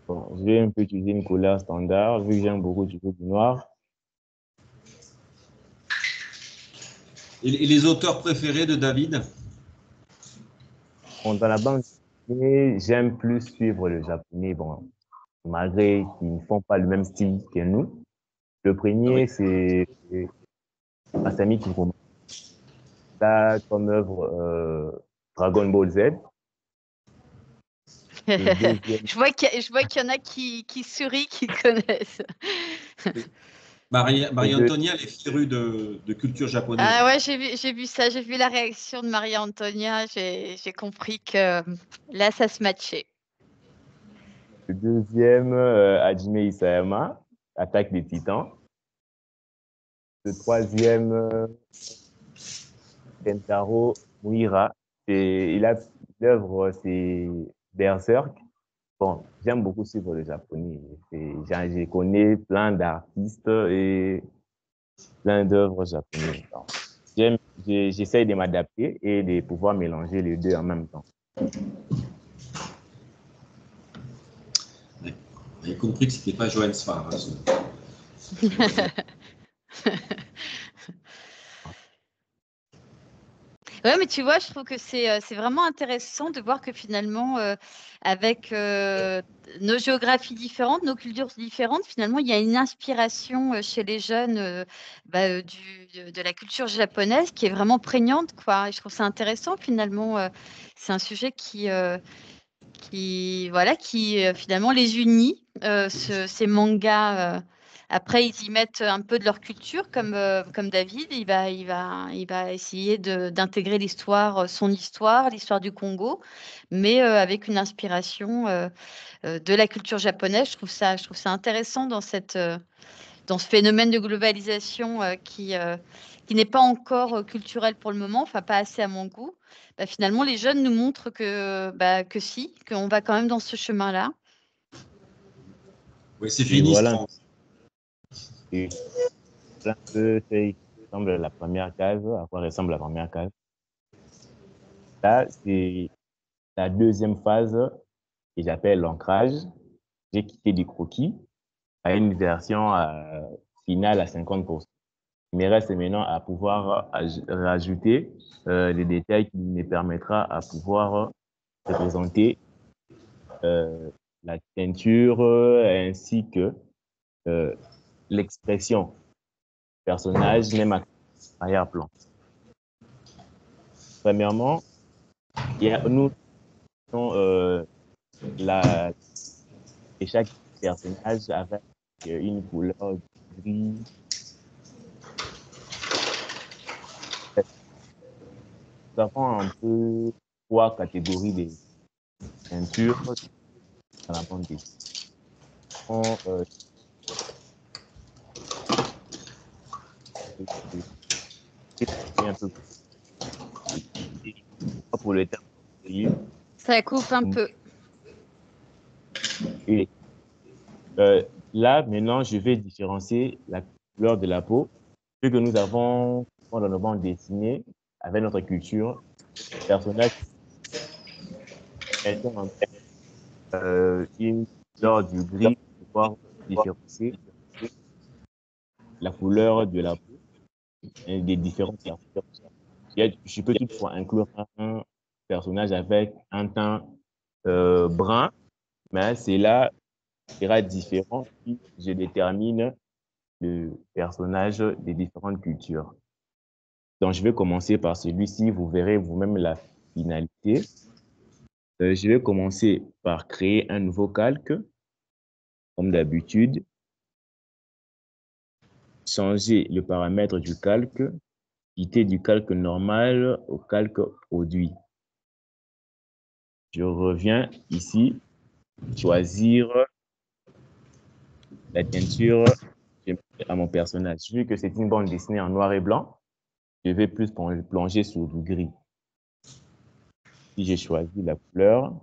[SPEAKER 3] Bon, je vais un peu utiliser une couleur standard, vu que j'aime beaucoup du noir.
[SPEAKER 1] Et les auteurs préférés de David?
[SPEAKER 3] Bon, dans la bande dessinée, j'aime plus suivre le japonais, bon, malgré qu'ils ne font pas le même style que nous. Le premier, c'est Masami Kuruma. Là, comme œuvre Dragon Ball Z. Le deuxième,
[SPEAKER 2] Je vois qu'il y en a qui sourient, qui connaissent.
[SPEAKER 1] Marie-Antonia, elle est férue de culture japonaise.
[SPEAKER 2] Ah ouais, j'ai vu ça, j'ai vu la réaction de Marie-Antonia, j'ai compris que là, ça se matchait.
[SPEAKER 3] le deuxième Hajime Isayama, Attaque des Titans. Le troisième, Kentaro Muira. L'œuvre, c'est Berserk. Bon, j'aime beaucoup suivre le japonais. Je connais plein d'artistes et plein d'œuvres japonaises. Donc, j'essaye de m'adapter et de pouvoir mélanger les deux en même temps.
[SPEAKER 1] Vous avez compris que ce n'était pas Johannes Farr.
[SPEAKER 2] Ouais, mais tu vois, je trouve que c'est vraiment intéressant de voir que finalement, avec nos géographies différentes, nos cultures différentes, finalement, il y a une inspiration chez les jeunes de la culture japonaise qui est vraiment prégnante, quoi. Et je trouve ça intéressant, finalement. C'est un sujet voilà, qui finalement les unit, ces mangas. Après, ils y mettent un peu de leur culture, comme David, il va essayer d'intégrer l'histoire, son histoire, l'histoire du Congo, mais avec une inspiration de la culture japonaise. Je trouve ça intéressant dans dans ce phénomène de globalisation qui n'est pas encore culturel pour le moment, enfin pas assez à mon goût. Bah, finalement, les jeunes nous montrent que si, qu'on va quand même dans ce chemin-là.
[SPEAKER 1] Oui, c'est
[SPEAKER 3] Et
[SPEAKER 1] fini.
[SPEAKER 3] voilà, et voilà un peu ce qui ressemble la première case, à quoi ressemble la première case. Là, c'est la deuxième phase que j'appelle l'ancrage. J'ai quitté du croquis à une version finale à 50%. Il me reste maintenant à pouvoir rajouter les détails qui me permettra à pouvoir représenter la teinture ainsi que l'expression personnage, même à arrière-plan. Premièrement, nous avons et chaque personnage avec une couleur gris. Nous avons un peu 3 catégories de peintures dans la bande dessinée. Un peu pour le terme.
[SPEAKER 2] Ça coupe un peu.
[SPEAKER 3] Et là, maintenant, je vais différencier la couleur de la peau. Vu que nous avons dans nos bandes dessinées, avec notre culture, les personnages ont une couleur du gris pour pouvoir différencier la couleur de la peau et des différentes personnes. Je peux toutefois inclure un personnage avec un teint brun, mais c'est là sera différent si je détermine le personnage des différentes cultures. Donc, je vais commencer par celui-ci. Vous verrez vous-même la finalité. Je vais commencer par créer un nouveau calque, comme d'habitude. Changer le paramètre du calque, quitter du calque normal au calque produit. Je reviens ici, choisir la teinture à mon personnage. Vu que c'est une bande dessinée en noir et blanc, je vais plus plonger sur du gris. Si j'ai choisi la couleur,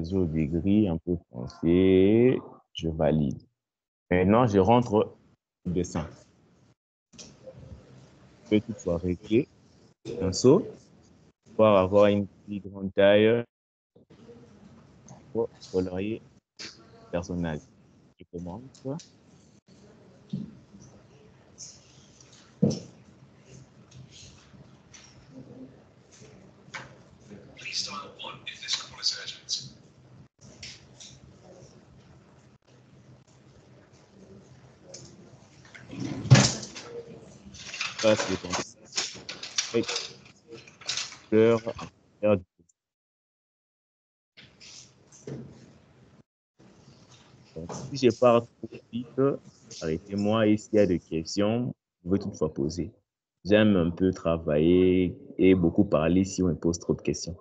[SPEAKER 3] sur du gris un peu foncé, je valide. Maintenant, je rentre le dessin. Je peux toutefois régler un saut pour avoir une plus grande taille pour colorier le personnage. Je commence. Ça, c'est ton fleur à faire du- Donc, si je pars trop vite, arrêtez-moi et s'il y a des questions, vous pouvez toutefois poser. J'aime un peu travailler et beaucoup parler si on me pose trop de questions.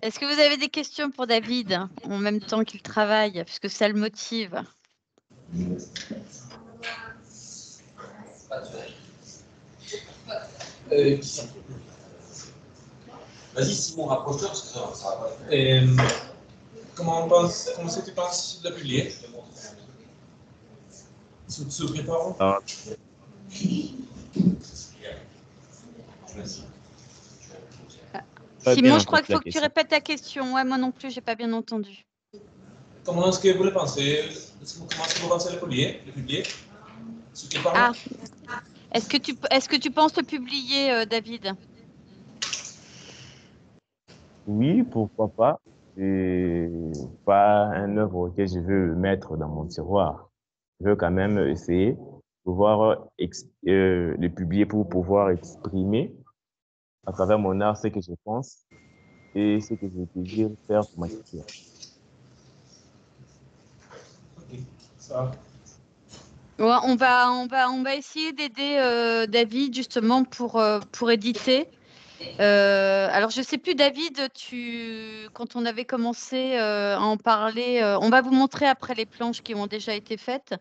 [SPEAKER 2] Est-ce que vous avez des questions pour David en même temps qu'il travaille, puisque ça le motive?
[SPEAKER 5] Vas-y, Simon, rapproche-toi parce que ça va pas. Comment est-ce que tu penses de publier? Se préparons.
[SPEAKER 3] Alors, pas bien
[SPEAKER 2] Simon, je crois
[SPEAKER 3] entendu
[SPEAKER 2] qu'il
[SPEAKER 3] la
[SPEAKER 2] faut que tu
[SPEAKER 3] question.
[SPEAKER 2] répètes ta question. Ouais, moi non plus, j'ai pas bien entendu.
[SPEAKER 5] Comment est-ce que vous le pensez? Comment est-ce que vous pensez le publier? Se préparons.
[SPEAKER 2] Ah, est-ce que tu penses le publier, David?
[SPEAKER 3] Oui, pourquoi pas. C'est pas un œuvre que je veux mettre dans mon tiroir. Je veux quand même essayer de pouvoir le publier pour pouvoir exprimer à travers mon art ce que je pense et ce que je désire faire pour ma culture.
[SPEAKER 5] Ok, ça va.
[SPEAKER 2] Ouais, on va essayer d'aider David justement pour éditer. Alors, je sais plus, David, quand on avait commencé à en parler, on va vous montrer après les planches qui ont déjà été faites.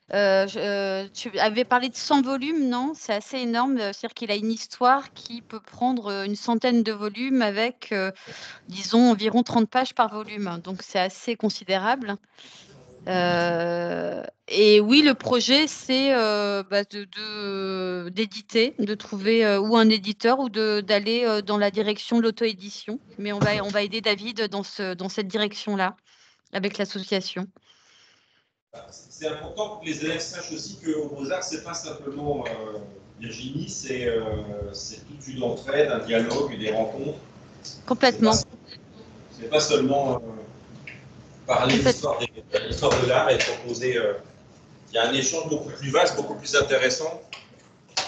[SPEAKER 2] Tu avais parlé de 100 volumes, non? C'est assez énorme. C'est-à-dire qu'il a une histoire qui peut prendre une centaine de volumes avec, disons, environ 30 pages par volume. Donc, c'est assez considérable. Et oui, le projet, c'est d'éditer, de trouver ou un éditeur ou d'aller dans la direction de l'auto-édition. Mais on va aider David dans cette direction-là, avec l'association.
[SPEAKER 1] C'est important que les élèves sachent aussi qu'au Beaux-Arts, c'est pas simplement Virginie, c'est toute une entraide, un dialogue, des rencontres.
[SPEAKER 2] Complètement.
[SPEAKER 1] C'est pas seulement parler de l'histoire de l'art et proposer. Il y a un échange beaucoup plus vaste, beaucoup plus intéressant.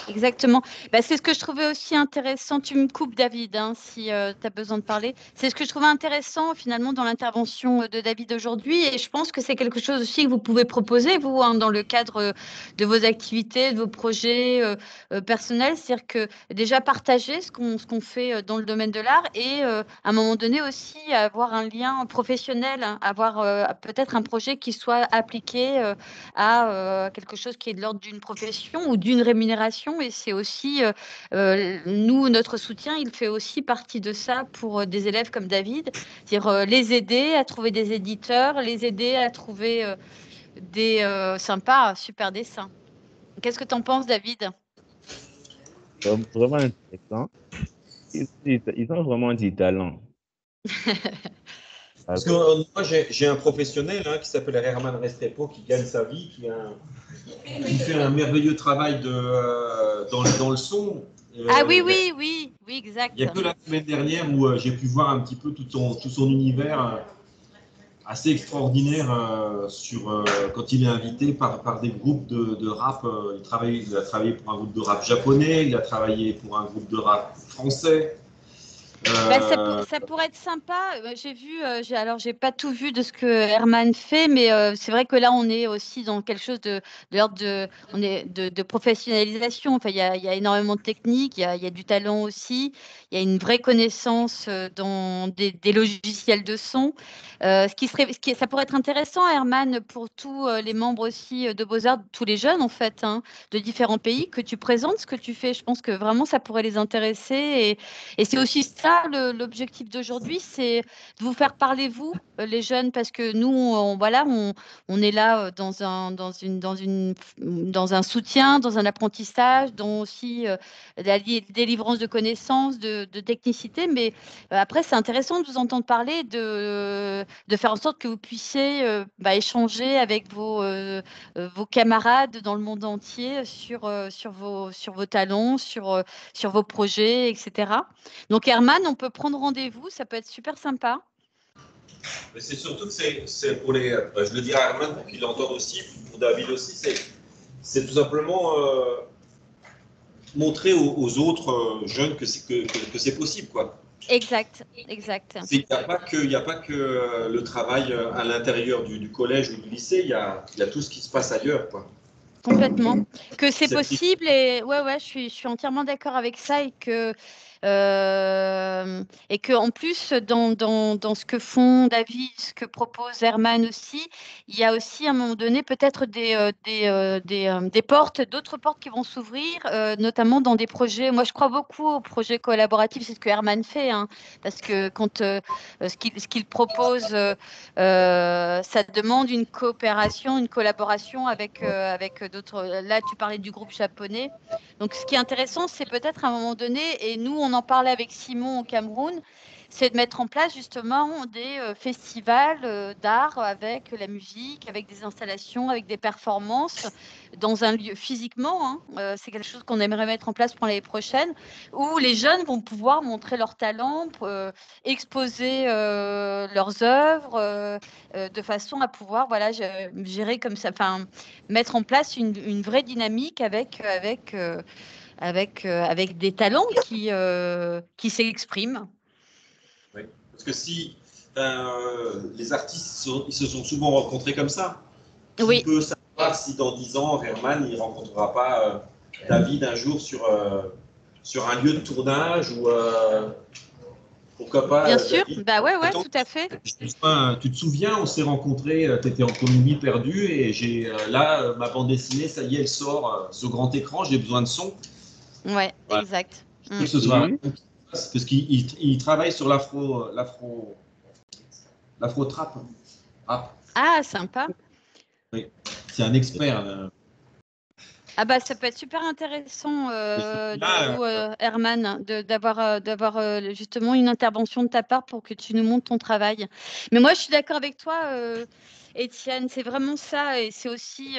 [SPEAKER 2] Exactement. Bah, c'est ce que je trouvais aussi intéressant. Tu me coupes, David, hein, si tu as besoin de parler. C'est ce que je trouvais intéressant, finalement, dans l'intervention de David aujourd'hui. Et je pense que c'est quelque chose aussi que vous pouvez proposer, vous, hein, dans le cadre de vos activités, de vos projets personnels. C'est-à-dire que déjà partager ce qu'on fait dans le domaine de l'art et à un moment donné aussi avoir un lien professionnel, hein, avoir peut-être un projet qui soit appliqué à quelque chose qui est de l'ordre d'une profession ou d'une rémunération. Et c'est aussi, nous, notre soutien, il fait aussi partie de ça pour des élèves comme David, c'est-à-dire les aider à trouver des éditeurs, les aider à trouver des sympas, super dessins. Qu'est-ce que tu en penses, David?
[SPEAKER 3] Vraiment intéressant. Ils ont vraiment du talent.
[SPEAKER 1] Parce que moi, j'ai un professionnel hein, qui s'appelle Herman Restrepo, qui gagne sa vie, qui fait un merveilleux travail dans le son.
[SPEAKER 2] Ah oui, exact.
[SPEAKER 1] Il n'y a que la semaine dernière où j'ai pu voir un petit peu tout son univers assez extraordinaire quand il est invité par des groupes de rap. Il a travaillé pour un groupe de rap japonais, il a travaillé pour un groupe de rap français.
[SPEAKER 2] Ça pourrait être sympa. J'ai vu, j'ai pas tout vu de ce que Herman fait, mais c'est vrai que là, on est aussi dans quelque chose de l'ordre de professionnalisation. Enfin, il y a énormément de techniques, il y a du talent aussi, il y a une vraie connaissance dans des logiciels de son. Ça pourrait être intéressant, Herman, pour tous les membres aussi de Beaux-Arts, tous les jeunes en fait, hein, de différents pays, que tu présentes ce que tu fais. Je pense que vraiment, ça pourrait les intéresser. Et c'est aussi ça l'objectif d'aujourd'hui, c'est de vous faire parler, vous, les jeunes, parce que nous, on est là dans un soutien, dans un apprentissage, dans aussi la délivrance de connaissances, de technicité. Mais après, c'est intéressant de vous entendre parler, de faire en sorte que vous puissiez échanger avec vos camarades dans le monde entier sur vos talents, sur vos projets, etc. Donc Herman, Herman, on peut prendre rendez-vous, ça peut être super sympa.
[SPEAKER 1] Mais c'est surtout que c'est pour les. Je le dirai à Herman pour qu'il l'entende aussi, pour David aussi, c'est tout simplement montrer aux autres jeunes que c'est possible, quoi.
[SPEAKER 2] Exact, exact.
[SPEAKER 1] Il n'y a pas que le travail à l'intérieur du collège ou du lycée, il y a tout ce qui se passe ailleurs, quoi.
[SPEAKER 2] Complètement. Que c'est possible et ouais, je suis entièrement d'accord avec ça et que en plus dans ce que font David, ce que propose Herman aussi, il y a aussi à un moment donné peut-être des portes, d'autres portes qui vont s'ouvrir, notamment dans des projets. Moi, je crois beaucoup aux projets collaboratifs, c'est ce que Herman fait, hein, parce que quand ce qu'il propose, ça demande une coopération, une collaboration avec d'autres. Là, tu parlais du groupe japonais. Donc, ce qui est intéressant, c'est peut-être à un moment donné, et nous, on en parlait avec Simon au Cameroun, c'est de mettre en place justement des festivals d'art avec la musique, avec des installations, avec des performances dans un lieu physiquement. Hein. C'est quelque chose qu'on aimerait mettre en place pour l'année prochaine, où les jeunes vont pouvoir montrer leur talent, exposer leurs œuvres de façon à pouvoir gérer comme ça, enfin mettre en place une vraie dynamique avec des talents qui s'expriment.
[SPEAKER 1] Oui. Parce que si les artistes ils se sont souvent rencontrés comme ça, qui peut savoir si dans 10 ans, Herman il ne rencontrera pas David un jour sur un lieu de tournage ou pourquoi pas.
[SPEAKER 2] Bien sûr,
[SPEAKER 1] David,
[SPEAKER 2] bah ouais, tout à fait.
[SPEAKER 1] Tu te souviens, on s'est rencontrés, tu étais en Colombie perdue et j'ai là ma bande dessinée, ça y est, elle sort sur grand écran, j'ai besoin de son.
[SPEAKER 2] Ouais, voilà. Exact.
[SPEAKER 1] Que ce soit parce qu'il travaille sur l'afro trap.
[SPEAKER 2] Ah, sympa.
[SPEAKER 1] Oui, c'est un expert.
[SPEAKER 2] Ah bah ça peut être super intéressant, Herman, d'avoir justement une intervention de ta part pour que tu nous montres ton travail. Mais moi, je suis d'accord avec toi, Étienne, c'est vraiment ça et c'est aussi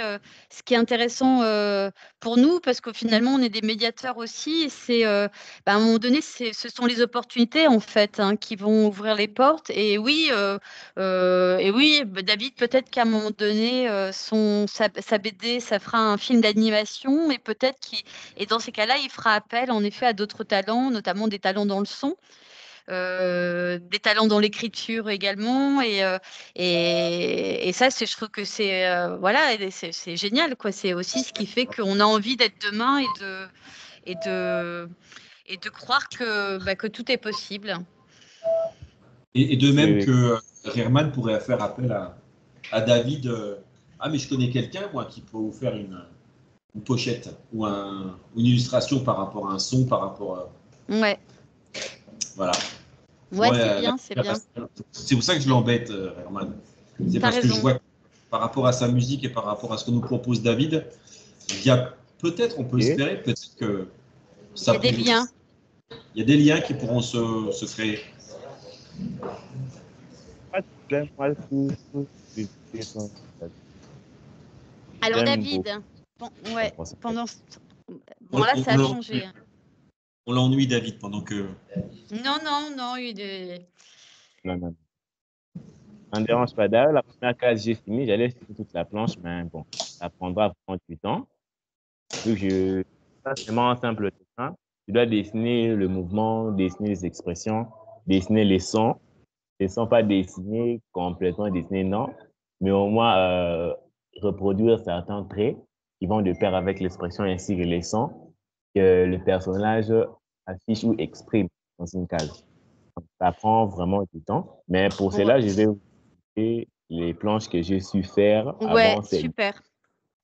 [SPEAKER 2] ce qui est intéressant pour nous parce que finalement, on est des médiateurs aussi. Et c'est, à un moment donné, ce sont les opportunités en fait qui vont ouvrir les portes. Et oui, David, peut-être qu'à un moment donné, sa BD, ça fera un film d'animation, et peut-être et dans ces cas-là, il fera appel en effet à d'autres talents, notamment des talents dans le son, des talents dans l'écriture également, et ça, je trouve que c'est c'est génial, quoi. C'est aussi ce qui fait qu'on a envie d'être demain et de croire que tout est possible.
[SPEAKER 1] Et de même que Herman pourrait faire appel à David. Ah, mais je connais quelqu'un, moi, qui peut vous faire une pochette ou une illustration par rapport à un son, par rapport à...
[SPEAKER 2] Ouais.
[SPEAKER 1] Voilà.
[SPEAKER 2] Ouais, c'est bien, c'est bien.
[SPEAKER 1] C'est pour ça que je l'embête, Herman. C'est parce que je vois que par rapport à sa musique et par rapport à ce que nous propose David, il y a peut-être, on peut espérer, peut-être que ça
[SPEAKER 2] il y a des liens.
[SPEAKER 1] Il y a des liens qui pourront se créer.
[SPEAKER 2] Alors David, pendant... Bon là ça a changé.
[SPEAKER 1] On l'ennuie David pendant que...
[SPEAKER 2] Non, il est...
[SPEAKER 3] Non. Ça ne dérange pas. D'ailleurs, la première case, j'ai fini, j'allais sur toute la planche, mais bon, ça prendra 38 ans. Donc, c'est vraiment un simple dessin. Tu dois dessiner le mouvement, dessiner les expressions, dessiner les sons. Les sons pas dessinés, complètement dessinés, non, mais au moins reproduire certains traits qui vont de pair avec l'expression ainsi que les sons que le personnage affiche ou exprime dans une case. Ça prend vraiment du temps, mais pour cela, je vais vous montrer les planches que j'ai su faire avant.
[SPEAKER 2] Super.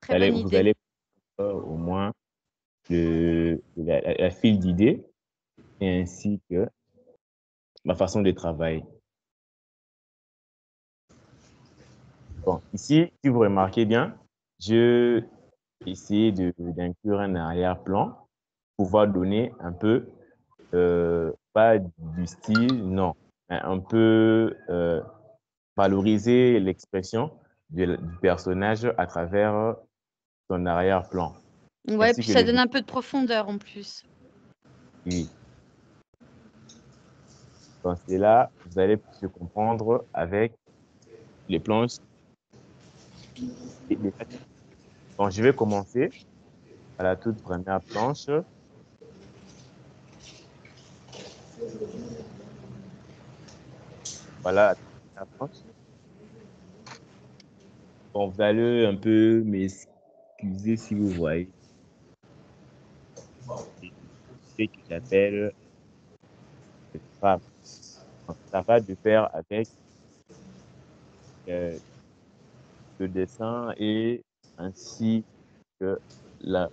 [SPEAKER 2] Très bonne idée.
[SPEAKER 3] Vous allez au moins la file d'idées et ainsi que ma façon de travailler. Bon, ici, si vous remarquez bien, je essayer d'inclure un arrière-plan pour pouvoir donner un peu, pas du style, non, mais un peu valoriser l'expression du personnage à travers son arrière-plan.
[SPEAKER 2] Ouais, puis ça donne un peu de profondeur en plus.
[SPEAKER 3] Oui. Dans cela, vous allez se comprendre avec les planches. Donc, je vais commencer à la toute première planche. Voilà la planche. Bon, vous allez un peu m'excuser si vous voyez ce que j'appelle le trap. Donc, ça va de pair avec euh, le dessin et ainsi que la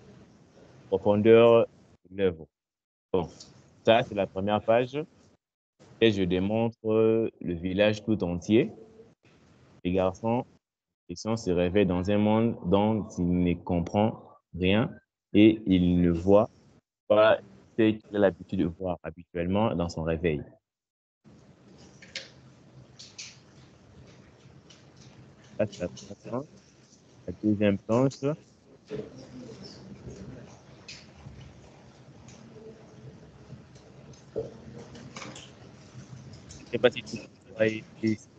[SPEAKER 3] profondeur de l'œuvre. Bon, ça, c'est la première page et je démontre le village tout entier. Les garçons, ils se réveillent dans un monde dont ils ne comprennent rien et ils ne voient pas ce qu'il a l'habitude de voir habituellement dans son réveil. Ça, c'est la première planche. La deuxième planche, je ne sais pas si tu travailles ici.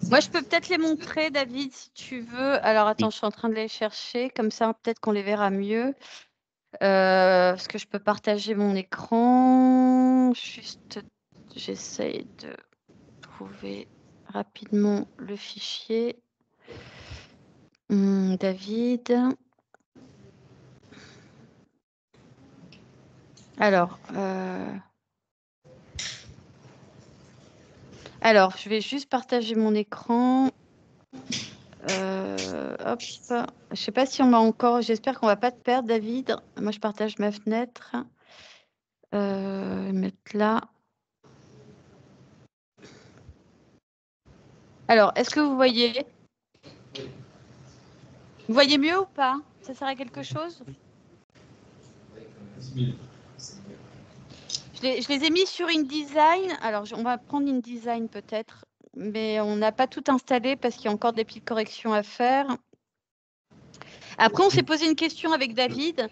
[SPEAKER 2] Moi, je peux peut-être les montrer, David, si tu veux. Alors, attends, je suis en train de les chercher. Comme ça, peut-être qu'on les verra mieux. Parce que je peux partager mon écran. Juste, j'essaye de trouver rapidement le fichier. David. Alors, je vais juste partager mon écran. Hop. Je sais pas si on va encore. J'espère qu'on va pas te perdre, David. Moi, je partage ma fenêtre. Mettre là. Alors, est-ce que vous voyez? Vous voyez mieux ou pas? Ça sert à quelque chose? Je les ai mis sur InDesign. Alors, on va prendre InDesign peut-être, mais on n'a pas tout installé parce qu'il y a encore des petites corrections à faire. Après, on s'est posé une question avec David.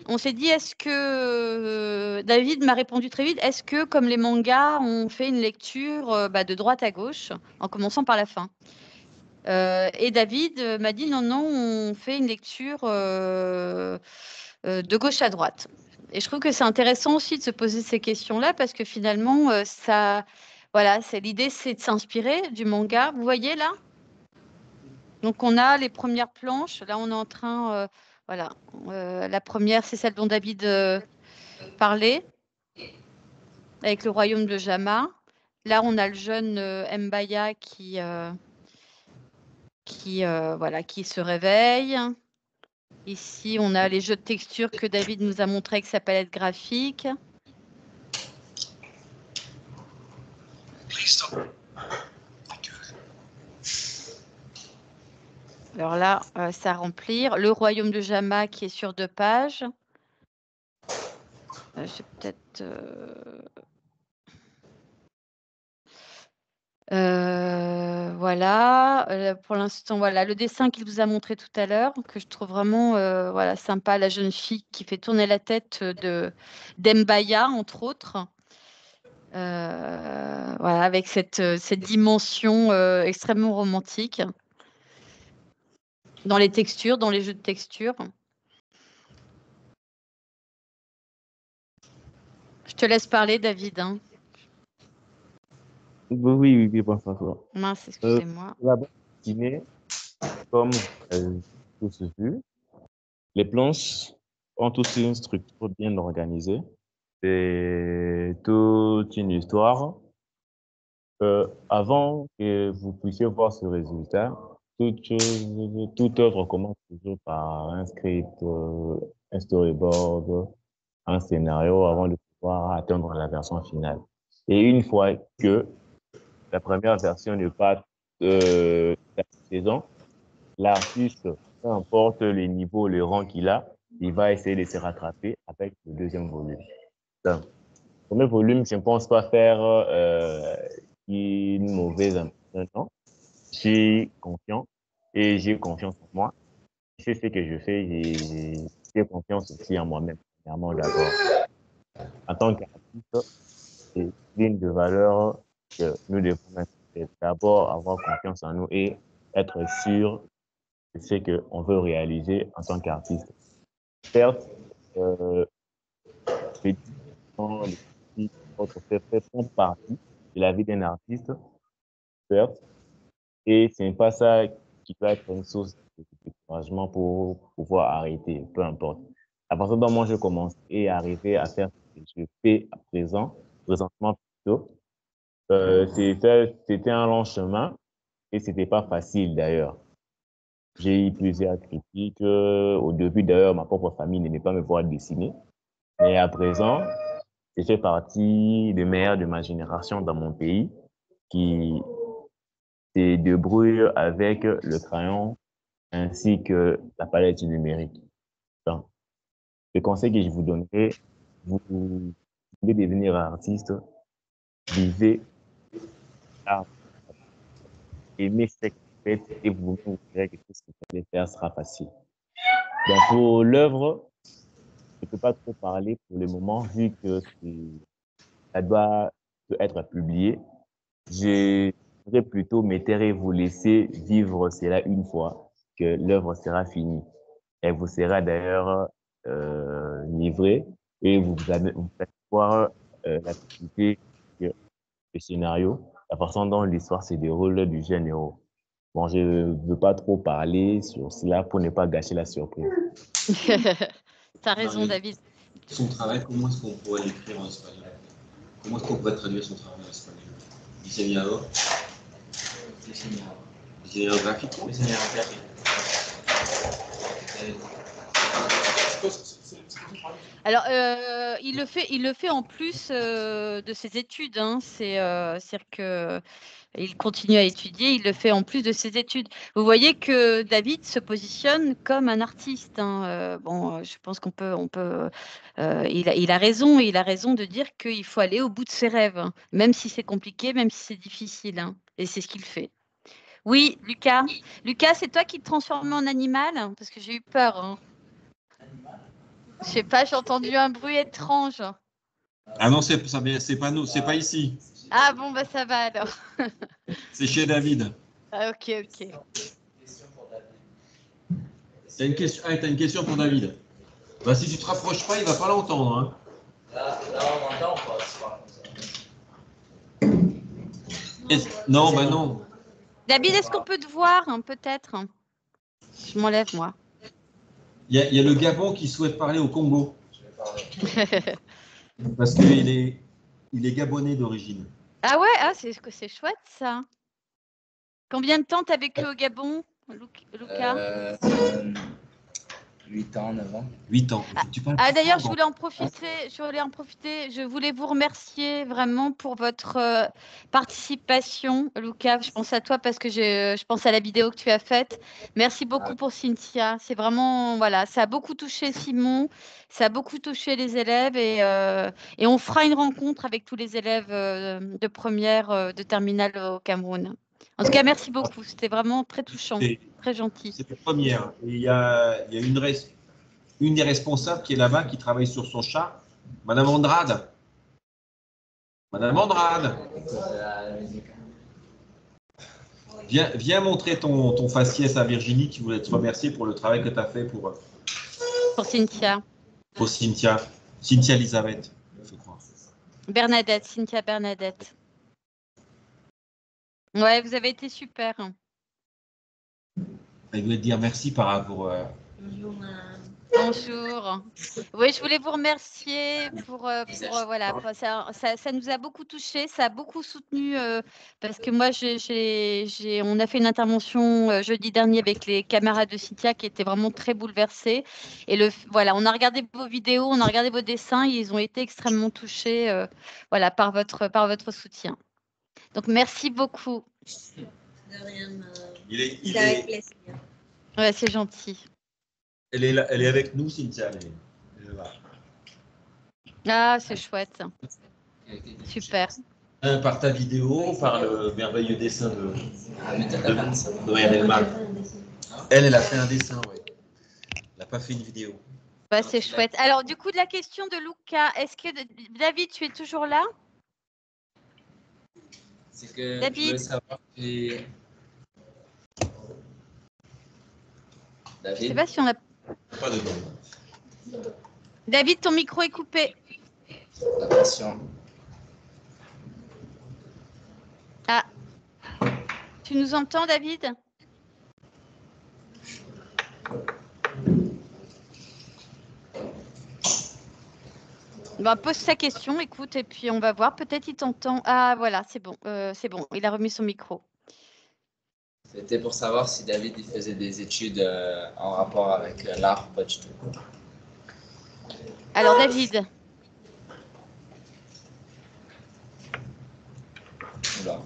[SPEAKER 2] On s'est dit, est-ce que David m'a répondu très vite, est-ce que comme les mangas, on fait une lecture de droite à gauche, en commençant par la fin? Et David m'a dit, non, non, on fait une lecture de gauche à droite. Et je trouve que c'est intéressant aussi de se poser ces questions-là parce que finalement, voilà, l'idée, c'est de s'inspirer du manga. Vous voyez là? Donc, on a les premières planches. Là, on est en train, voilà, la première, c'est celle dont David parlait, avec le royaume de Jama. Là, on a le jeune Mbaya voilà, qui se réveille. Ici, on a les jeux de texture que David nous a montré avec sa palette graphique. Alors là, ça remplir. Le royaume de Jama qui est sur 2 pages. J'ai peut-être... voilà. Pour l'instant, voilà, le dessin qu'il vous a montré tout à l'heure, que je trouve vraiment voilà, sympa. La jeune fille qui fait tourner la tête d'Embaya, entre autres. Voilà, avec cette dimension extrêmement romantique. Dans les textures, dans les jeux de textures. Je te laisse parler, David. Hein.
[SPEAKER 3] Oui, bonsoir.
[SPEAKER 2] Mince, excusez-moi.
[SPEAKER 3] La bande dessinée, comme tous vu, les planches ont tous une structure bien organisée. C'est toute une histoire. Avant que vous puissiez voir ce résultat, toute œuvre commence toujours par un script, un storyboard, un scénario avant de pouvoir atteindre la version finale. Et une fois que la première version ne pas saison, l'artiste, peu importe le niveau, le rang qu'il a, il va essayer de se rattraper avec le deuxième volume. Donc, le premier volume, je ne pense pas faire une mauvaise impression, non. Je suis confiant et j'ai confiance en moi. Je sais ce que je fais, j'ai confiance aussi en moi-même, premièrement d'abord. En tant qu'artiste, c'est l'une des valeurs que nous devons mettre. C'est d'abord avoir confiance en nous et être sûr de ce qu'on veut réaliser en tant qu'artiste. Certes, les différents, les petits, autres faits font partie de la vie d'un artiste, certes, et ce n'est pas ça qui peut être une source de découragement pour pouvoir arrêter, peu importe. À partir du moment où je commence et arriver à faire ce que je fais à présent, présentement plutôt, c'était un long chemin et c'était pas facile d'ailleurs. J'ai eu plusieurs critiques. Au début d'ailleurs, ma propre famille n'aimait pas me voir dessiner. Mais à présent, je fais partie des meilleurs de ma génération dans mon pays qui se débrouillent avec le crayon ainsi que la palette numérique. Donc, le conseil que je vous donnerai, vous voulez devenir artiste, vivez l'art, aimez ce que vous faites et vous verrez que tout ce que vous allez faire sera facile. Donc, pour l'œuvre, je ne peux pas trop parler pour le moment vu que ça doit être publié. Je voudrais plutôt me taire et vous laisser vivre cela une fois que l'œuvre sera finie. Elle vous sera d'ailleurs livrée et vous allez voir la possibilité, le scénario, la façon dont l'histoire se déroule du jeune héros. Bon, je ne veux pas trop parler sur cela pour ne pas gâcher la surprise.
[SPEAKER 2] T'as raison, David.
[SPEAKER 1] Son travail, comment est-ce qu'on pourrait l'écrire en espagnol? Comment est-ce qu'on pourrait traduire son travail en espagnol? Diseñador. Diseñador gráfico.
[SPEAKER 6] Diseñador gráfico.
[SPEAKER 2] Alors, il le fait en plus de ses études. Hein. C'est-à-dire que il continue à étudier, il le fait en plus de ses études. Vous voyez que David se positionne comme un artiste. Hein. Bon, je pense qu'on peut, il a raison de dire qu'il faut aller au bout de ses rêves, hein, même si c'est compliqué, même si c'est difficile. Hein. Et c'est ce qu'il fait. Oui, Lucas. Lucas, c'est toi qui te transformes en animal? Parce que j'ai eu peur. Hein. Je sais pas, j'ai entendu un bruit étrange.
[SPEAKER 1] Ah non, c'est pas nous, c'est pas ici.
[SPEAKER 2] Ah bon, bah ça va alors.
[SPEAKER 1] C'est chez David.
[SPEAKER 2] Ah, ok.
[SPEAKER 1] T'as une question pour David. Bah, si tu te rapproches pas, il va pas l'entendre. Hein.
[SPEAKER 6] Là, on entend pas.
[SPEAKER 1] Non, bah non.
[SPEAKER 2] David, est-ce qu'on peut te voir, hein, peut-être? Je m'enlève, moi.
[SPEAKER 1] Il y a le Gabon qui souhaite parler au Congo.
[SPEAKER 6] Je vais parler.
[SPEAKER 1] Parce qu'il est gabonais d'origine.
[SPEAKER 2] Ah ouais, c'est chouette ça. Combien de temps t'as vécu au Gabon, Lucas?
[SPEAKER 6] 8 ans, 9 ans.
[SPEAKER 1] 8 ans.
[SPEAKER 2] D'ailleurs, je voulais en profiter. Je voulais vous remercier vraiment pour votre participation, Lucas. Je pense à toi parce que je pense à la vidéo que tu as faite. Merci beaucoup pour Cynthia. C'est vraiment, voilà, ça a beaucoup touché Simon, ça a beaucoup touché les élèves et on fera une rencontre avec tous les élèves de première, de terminale au Cameroun. En tout cas, merci beaucoup. C'était vraiment très touchant, très gentil.
[SPEAKER 1] C'est la première. Et il y a une des responsables qui est là-bas, qui travaille sur son chat, Madame Andrade. Madame Andrade. Viens montrer ton faciès à Virginie qui voulait te remercier pour le travail que tu as fait pour
[SPEAKER 2] Cynthia.
[SPEAKER 1] Pour Cynthia. Cynthia Elisabeth, je crois.
[SPEAKER 2] Bernadette, Cynthia Bernadette. Ouais, vous avez été super.
[SPEAKER 1] Elle voulait te dire merci par rapport.
[SPEAKER 2] Bonjour. Oui, je voulais vous remercier pour voilà, ça nous a beaucoup touché, ça a beaucoup soutenu parce que moi, on a fait une intervention jeudi dernier avec les camarades de Cynthia qui étaient vraiment très bouleversés. Et voilà, on a regardé vos vidéos, on a regardé vos dessins, et ils ont été extrêmement touchés voilà, par votre soutien. Donc, merci beaucoup.
[SPEAKER 4] De rien.
[SPEAKER 1] Il
[SPEAKER 4] avec plaisir.
[SPEAKER 2] Ouais, c'est gentil.
[SPEAKER 1] Elle est avec nous, Cynthia. Elle est là.
[SPEAKER 2] Ah, c'est chouette. Super.
[SPEAKER 1] Par ta vidéo, par le merveilleux dessin de Noël Elmal. Elle a fait un dessin, ouais. Elle n'a pas fait une vidéo.
[SPEAKER 2] Bah, c'est chouette. Alors, du coup, de la question de Luca, est-ce que David, tu es toujours là?
[SPEAKER 6] C'est que
[SPEAKER 2] David.
[SPEAKER 6] je voulais savoir si...
[SPEAKER 2] Je sais
[SPEAKER 6] David,
[SPEAKER 2] pas si on a.
[SPEAKER 1] Pas de nom.
[SPEAKER 2] David, ton micro est coupé.
[SPEAKER 6] la question.
[SPEAKER 2] Ah. Tu nous entends, David? Bah, pose sa question, écoute, et puis on va voir. Peut-être il t'entend. Ah, voilà, c'est bon. C'est bon. Il a remis son micro.
[SPEAKER 6] C'était pour savoir si David il faisait des études en rapport avec l'art, pas du tout.
[SPEAKER 2] Alors, David,
[SPEAKER 6] Oula.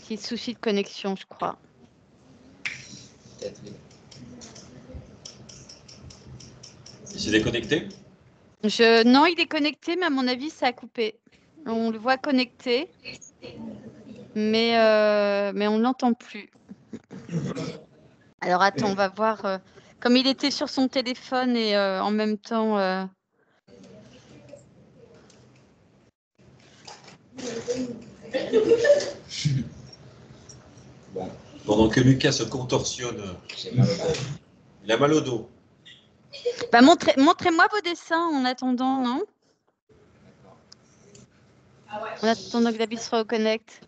[SPEAKER 2] petit souci de connexion, je crois.
[SPEAKER 6] Peut-être oui.
[SPEAKER 1] Il s'est déconnecté?
[SPEAKER 2] Non, il est connecté, mais à mon avis, ça a coupé. On le voit connecté, mais on ne l'entend plus. Alors, attends, on va voir. Comme il était sur son téléphone et en même temps...
[SPEAKER 6] Bon,
[SPEAKER 1] Pendant que Lucas se contorsionne,
[SPEAKER 6] j'ai mal au dos.
[SPEAKER 1] il a mal au dos.
[SPEAKER 2] Bah, montrez-moi vos dessins en attendant, non? En attendant que David se reconnecte.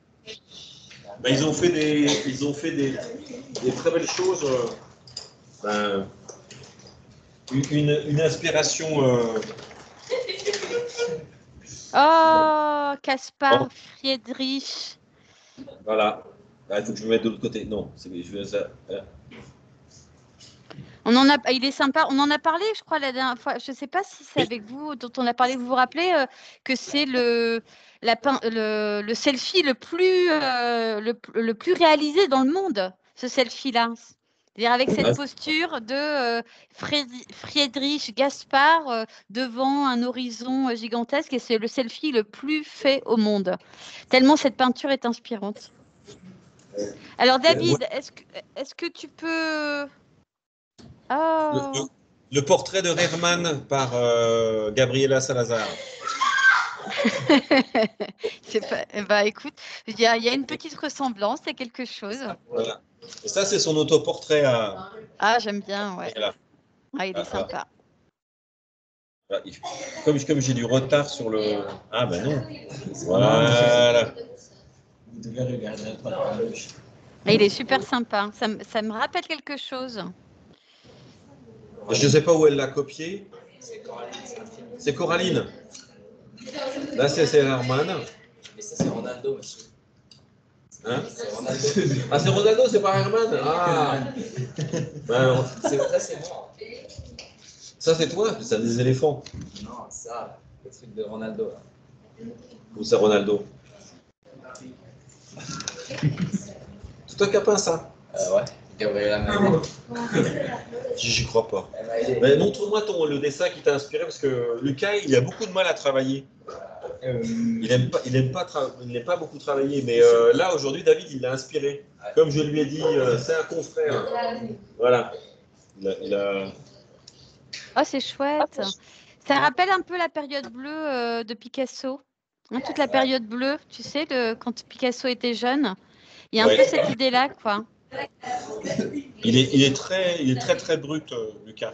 [SPEAKER 1] Ben, ils ont fait des très belles choses. Ben, une inspiration.
[SPEAKER 2] Oh, Caspar
[SPEAKER 1] Oh.
[SPEAKER 2] Friedrich.
[SPEAKER 1] Voilà. Il faut que je me mette de l'autre côté. Non, je vais ça.
[SPEAKER 2] Il est sympa. On en a parlé, je crois, la dernière fois. Je ne sais pas si c'est avec vous dont on a parlé. Vous vous rappelez que c'est le selfie le plus réalisé dans le monde, ce selfie-là. C'est-à-dire avec cette posture de Friedrich Gaspard devant un horizon gigantesque, et c'est le selfie le plus fait au monde. Tellement cette peinture est inspirante. Alors David, est-ce que tu peux... Oh.
[SPEAKER 1] Le portrait de Rehrmann par Gabriela Salazar.
[SPEAKER 2] Bah, écoute, il y a une petite ressemblance, il y a quelque chose.
[SPEAKER 1] Voilà. Et ça, c'est son autoportrait à.
[SPEAKER 2] Ah, j'aime bien, ouais.
[SPEAKER 1] Voilà.
[SPEAKER 2] Ah, il est sympa.
[SPEAKER 1] Voilà. Comme j'ai du retard sur le. Ah, ben non. Voilà.
[SPEAKER 5] Vous devez regarder à droite à gauche.
[SPEAKER 2] Et il est super sympa. Ça me rappelle quelque chose.
[SPEAKER 1] Je ne sais pas où elle l'a copié. C'est Coraline. Là, c'est Herman.
[SPEAKER 6] Mais ça, c'est Ronaldo, monsieur.
[SPEAKER 1] Hein?
[SPEAKER 6] C'est Ronaldo.
[SPEAKER 1] Ah, c'est Ronaldo, c'est pas Herman. Ah. Ben,
[SPEAKER 6] Ça, c'est moi.
[SPEAKER 1] ça, c'est toi. C'est des éléphants.
[SPEAKER 6] Non, ça, le truc de Ronaldo. Là.
[SPEAKER 1] Ou c'est Ronaldo. C'est toi qui as peint ça?
[SPEAKER 6] Ouais, Gabriela m'a aidé.
[SPEAKER 1] J'y crois pas.
[SPEAKER 6] Elle m'a aidé.
[SPEAKER 1] Mais montre-moi le dessin qui t'a inspiré, parce que Lucas, il a beaucoup de mal à travailler. Il n'aime pas beaucoup travailler, mais là aujourd'hui David il l'a inspiré. Comme je lui ai dit, c'est un confrère. Voilà.
[SPEAKER 2] Oh, c'est chouette. Ça rappelle un peu la période bleue de Picasso. Hein, toute la période bleue, tu sais, quand Picasso était jeune. Il y a un peu cette idée-là, quoi.
[SPEAKER 1] Il est très brut, Lucas.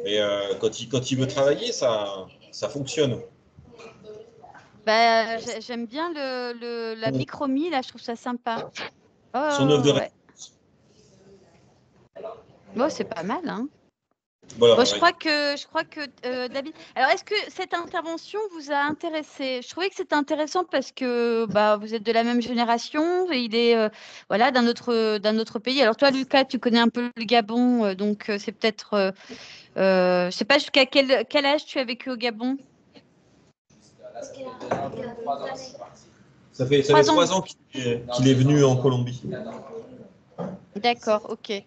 [SPEAKER 1] Mais quand il veut travailler, ça fonctionne.
[SPEAKER 2] Bah, j'aime bien la bichromie, là, je trouve ça sympa. Oh,
[SPEAKER 1] Son œuvre de
[SPEAKER 2] ouais. Bon, c'est pas mal, hein.
[SPEAKER 1] Voilà,
[SPEAKER 2] Bon, je crois que David. Alors, est-ce que cette intervention vous a intéressé? Je trouvais que c'était intéressant parce que bah, vous êtes de la même génération et il est voilà, d'un autre pays. Alors, toi, Lucas, tu connais un peu le Gabon, donc c'est peut-être. Je ne sais pas jusqu'à quel âge tu as vécu au Gabon?
[SPEAKER 1] Ça fait 3 ans qu'il est venu en Colombie.
[SPEAKER 2] D'accord, ok.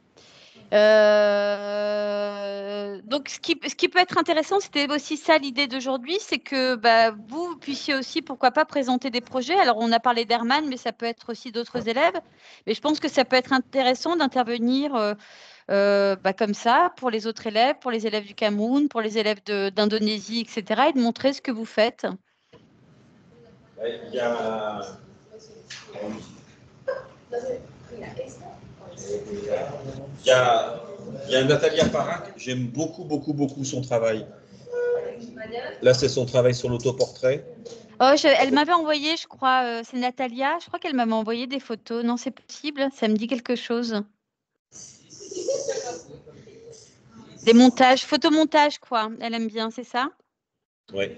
[SPEAKER 2] Donc, ce qui peut être intéressant, c'était aussi ça l'idée d'aujourd'hui, c'est que bah, vous puissiez aussi, pourquoi pas, présenter des projets. Alors, on a parlé d'Herman, mais ça peut être aussi d'autres élèves. Mais je pense que ça peut être intéressant d'intervenir comme ça pour les autres élèves, pour les élèves du Cameroun, pour les élèves d'Indonésie, etc. et de montrer ce que vous faites.
[SPEAKER 1] Il y a, il y a Natalia Parac, j'aime beaucoup son travail. Là, c'est son travail sur l'autoportrait.
[SPEAKER 2] Oh, elle m'avait envoyé, je crois, c'est Natalia, je crois qu'elle m'avait envoyé des photos. Non, c'est possible, ça me dit quelque chose. Des montages, photomontages, quoi. Elle aime bien, c'est ça?
[SPEAKER 1] Oui.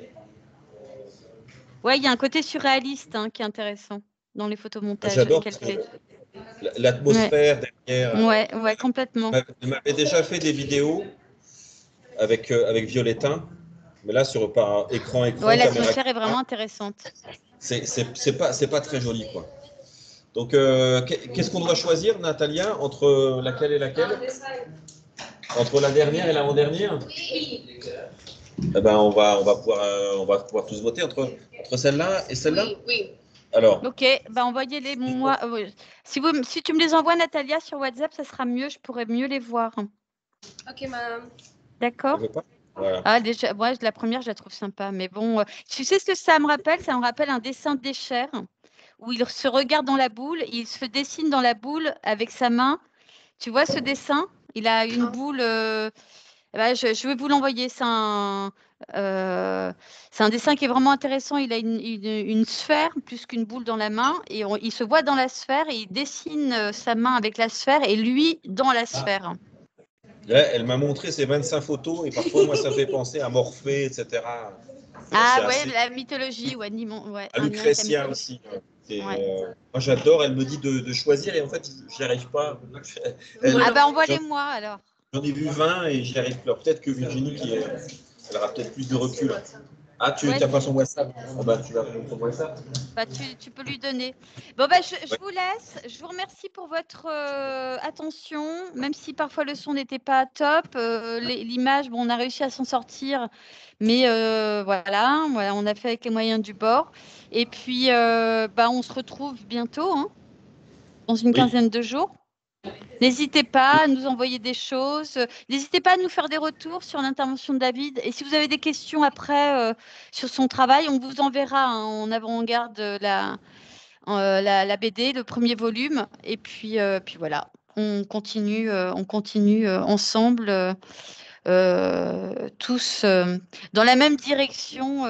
[SPEAKER 2] Ouais, il y a un côté surréaliste qui est intéressant dans les photomontages
[SPEAKER 1] J'adore
[SPEAKER 2] qu'elle fait.
[SPEAKER 1] l'atmosphère derrière.
[SPEAKER 2] Ouais, complètement.
[SPEAKER 1] Elle m'avait déjà fait des vidéos avec Violettin, mais là, par écran.
[SPEAKER 2] Ouais, l'atmosphère est vraiment intéressante.
[SPEAKER 1] C'est pas très joli, quoi. Donc, qu'est-ce qu'on doit choisir, Natalia, entre laquelle et laquelle? Entre la dernière et l'avant-dernière? Eh ben, on va pouvoir tous voter entre celle-là et celle-là.
[SPEAKER 4] Oui.
[SPEAKER 1] Alors.
[SPEAKER 2] Ok, envoyez-les moi. Si tu me les envoies, Natalia, sur WhatsApp, ça sera mieux. Je pourrais mieux les voir.
[SPEAKER 4] Ok, madame.
[SPEAKER 2] D'accord.
[SPEAKER 1] Voilà.
[SPEAKER 2] Ah, déjà, moi, la première, je la trouve sympa. Mais bon, tu sais ce que ça me rappelle? Ça me rappelle un dessin d'Escher où il se regarde dans la boule, il se dessine dans la boule avec sa main. Tu vois ce dessin? Il a une boule. Je vais vous l'envoyer. C'est un dessin qui est vraiment intéressant. Il a une sphère plus qu'une boule dans la main et il se voit dans la sphère et il dessine sa main avec la sphère et lui dans la sphère.
[SPEAKER 1] Là, elle m'a montré ses 25 photos et parfois, moi, ça fait penser à Morphée, etc.
[SPEAKER 2] Ah ouais, la mythologie, ouais,
[SPEAKER 1] à Lucrétia aussi. Moi, j'adore. Elle me dit de choisir et en fait, j'y arrive pas.
[SPEAKER 2] Envoie-les-moi alors.
[SPEAKER 1] J'en ai vu 20 et j'y arrive plus. Peut-être que Virginie, elle aura peut-être plus de recul. Ah, tu n'as pas son WhatsApp? Tu vas prendre son WhatsApp.
[SPEAKER 2] Tu peux lui donner. Bon, je vous laisse. Je vous remercie pour votre attention, même si parfois le son n'était pas top. L'image, on a réussi à s'en sortir, mais voilà, on a fait avec les moyens du bord. Et puis, on se retrouve bientôt, dans une quinzaine de jours. N'hésitez pas à nous envoyer des choses. N'hésitez pas à nous faire des retours sur l'intervention de David. Et si vous avez des questions après sur son travail, on vous enverra en avant-garde la BD, le premier volume. Et puis voilà, on continue ensemble, tous dans la même direction,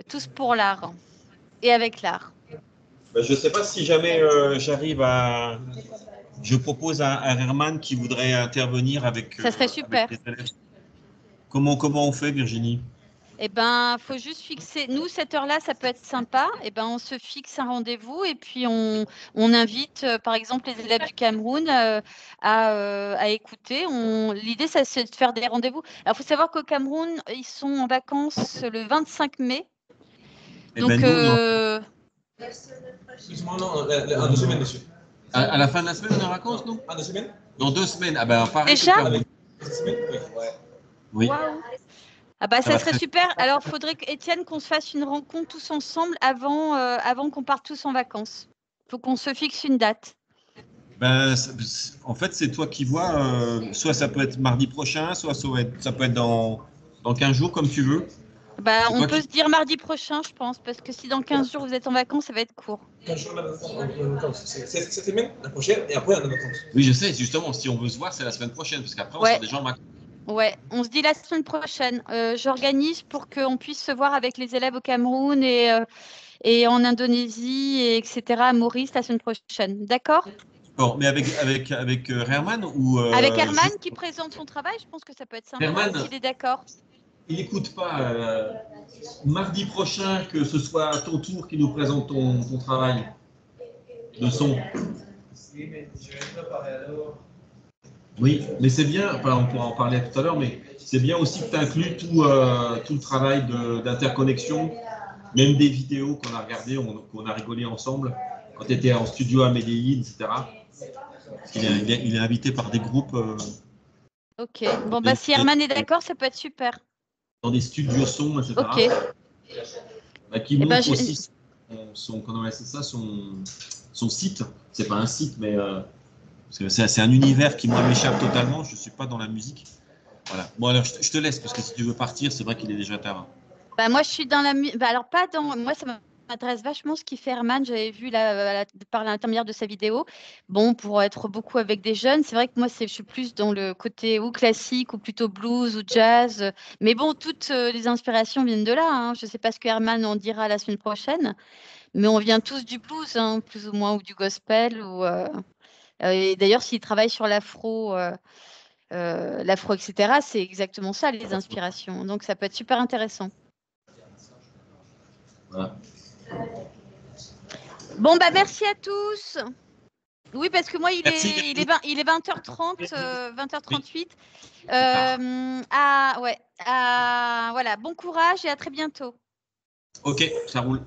[SPEAKER 2] tous pour l'art et avec l'art.
[SPEAKER 1] Je ne sais pas si jamais j'arrive à... Je propose à Herman qui voudrait intervenir avec,
[SPEAKER 2] ça serait super.
[SPEAKER 1] Avec les élèves. Comment on fait, Virginie?
[SPEAKER 2] Eh ben, faut juste fixer. Nous, cette heure-là, ça peut être sympa. Eh ben, on se fixe un rendez-vous et puis on invite, par exemple, les élèves du Cameroun à écouter. L'idée, c'est de faire des rendez-vous. Alors, il faut savoir qu'au Cameroun, ils sont en vacances le 25 mai. Donc,
[SPEAKER 5] en 2 semaines, monsieur.
[SPEAKER 1] À la fin de la semaine, on est en vacances, non?
[SPEAKER 5] En 2 semaines?
[SPEAKER 1] Dans 2 semaines. Ah ben, pareil.
[SPEAKER 2] Déjà?
[SPEAKER 5] 2 semaines?
[SPEAKER 1] Oui.
[SPEAKER 2] Wow. Ça serait super. Alors, il faudrait qu'Étienne, qu'on se fasse une rencontre tous ensemble avant qu'on parte tous en vacances. Il faut qu'on se fixe une date.
[SPEAKER 1] En fait, c'est toi qui vois. Soit ça peut être mardi prochain, soit ça peut être dans 15 jours, comme tu veux.
[SPEAKER 2] On peut se dire mardi prochain, je pense, parce que si dans 15 jours vous êtes en vacances, ça va être court.
[SPEAKER 5] 15 jours, en vacances. Cette semaine, la prochaine, et après, on est en vacances.
[SPEAKER 1] Oui, je sais, justement, si on veut se voir, c'est la semaine prochaine, parce qu'après, on sera déjà en vacances.
[SPEAKER 2] Ouais, on se dit la semaine prochaine. J'organise pour qu'on puisse se voir avec les élèves au Cameroun et en Indonésie, etc., à Maurice la semaine prochaine. D'accord?
[SPEAKER 1] Bon, mais avec Herman ou
[SPEAKER 2] avec Herman qui présente son travail, je pense que ça peut être sympa s'il est d'accord.
[SPEAKER 1] Il n'écoute pas. Mardi prochain, que ce soit à ton tour qui nous présente ton travail de son.
[SPEAKER 5] Oui, mais je vais préparer alors.
[SPEAKER 1] Oui, mais c'est bien, on pourra en parler tout à l'heure, mais c'est bien aussi que tu inclues tout le travail d'interconnexion, même des vidéos qu'on a regardées, qu'on a rigolé ensemble, quand tu étais en studio à Medellín, etc. Parce qu'il est invité par des groupes.
[SPEAKER 2] Ok, bon, si Herman est d'accord, ça peut être super.
[SPEAKER 1] Dans des studios son, etc.
[SPEAKER 2] Ok.
[SPEAKER 1] Qui montre aussi son site. C'est pas un site, mais C'est un univers qui, moi, m'échappe totalement. Je ne suis pas dans la musique. Voilà. Bon, alors, je te laisse, parce que si tu veux partir, c'est vrai qu'il est déjà tard.
[SPEAKER 2] Bah, moi, je suis dans la musique. Alors, pas dans. Moi, ça m'intéresse vachement ce qu'il fait Herman. J'avais vu par l'intermédiaire de sa vidéo. Bon, pour être beaucoup avec des jeunes, c'est vrai que moi, je suis plus dans le côté ou classique ou plutôt blues ou jazz. Mais bon, toutes les inspirations viennent de là. Hein. Je ne sais pas ce que Herman en dira la semaine prochaine, mais on vient tous du blues, hein, plus ou moins, ou du gospel. Et d'ailleurs, s'il travaille sur l'afro, etc., c'est exactement ça, les inspirations. Donc, ça peut être super intéressant.
[SPEAKER 1] Voilà.
[SPEAKER 2] Bon, bah merci à tous. Oui, parce que moi, il
[SPEAKER 1] Merci,
[SPEAKER 2] est 20h30, 20h38. Voilà, bon courage et à très bientôt.
[SPEAKER 1] Ok, ça roule.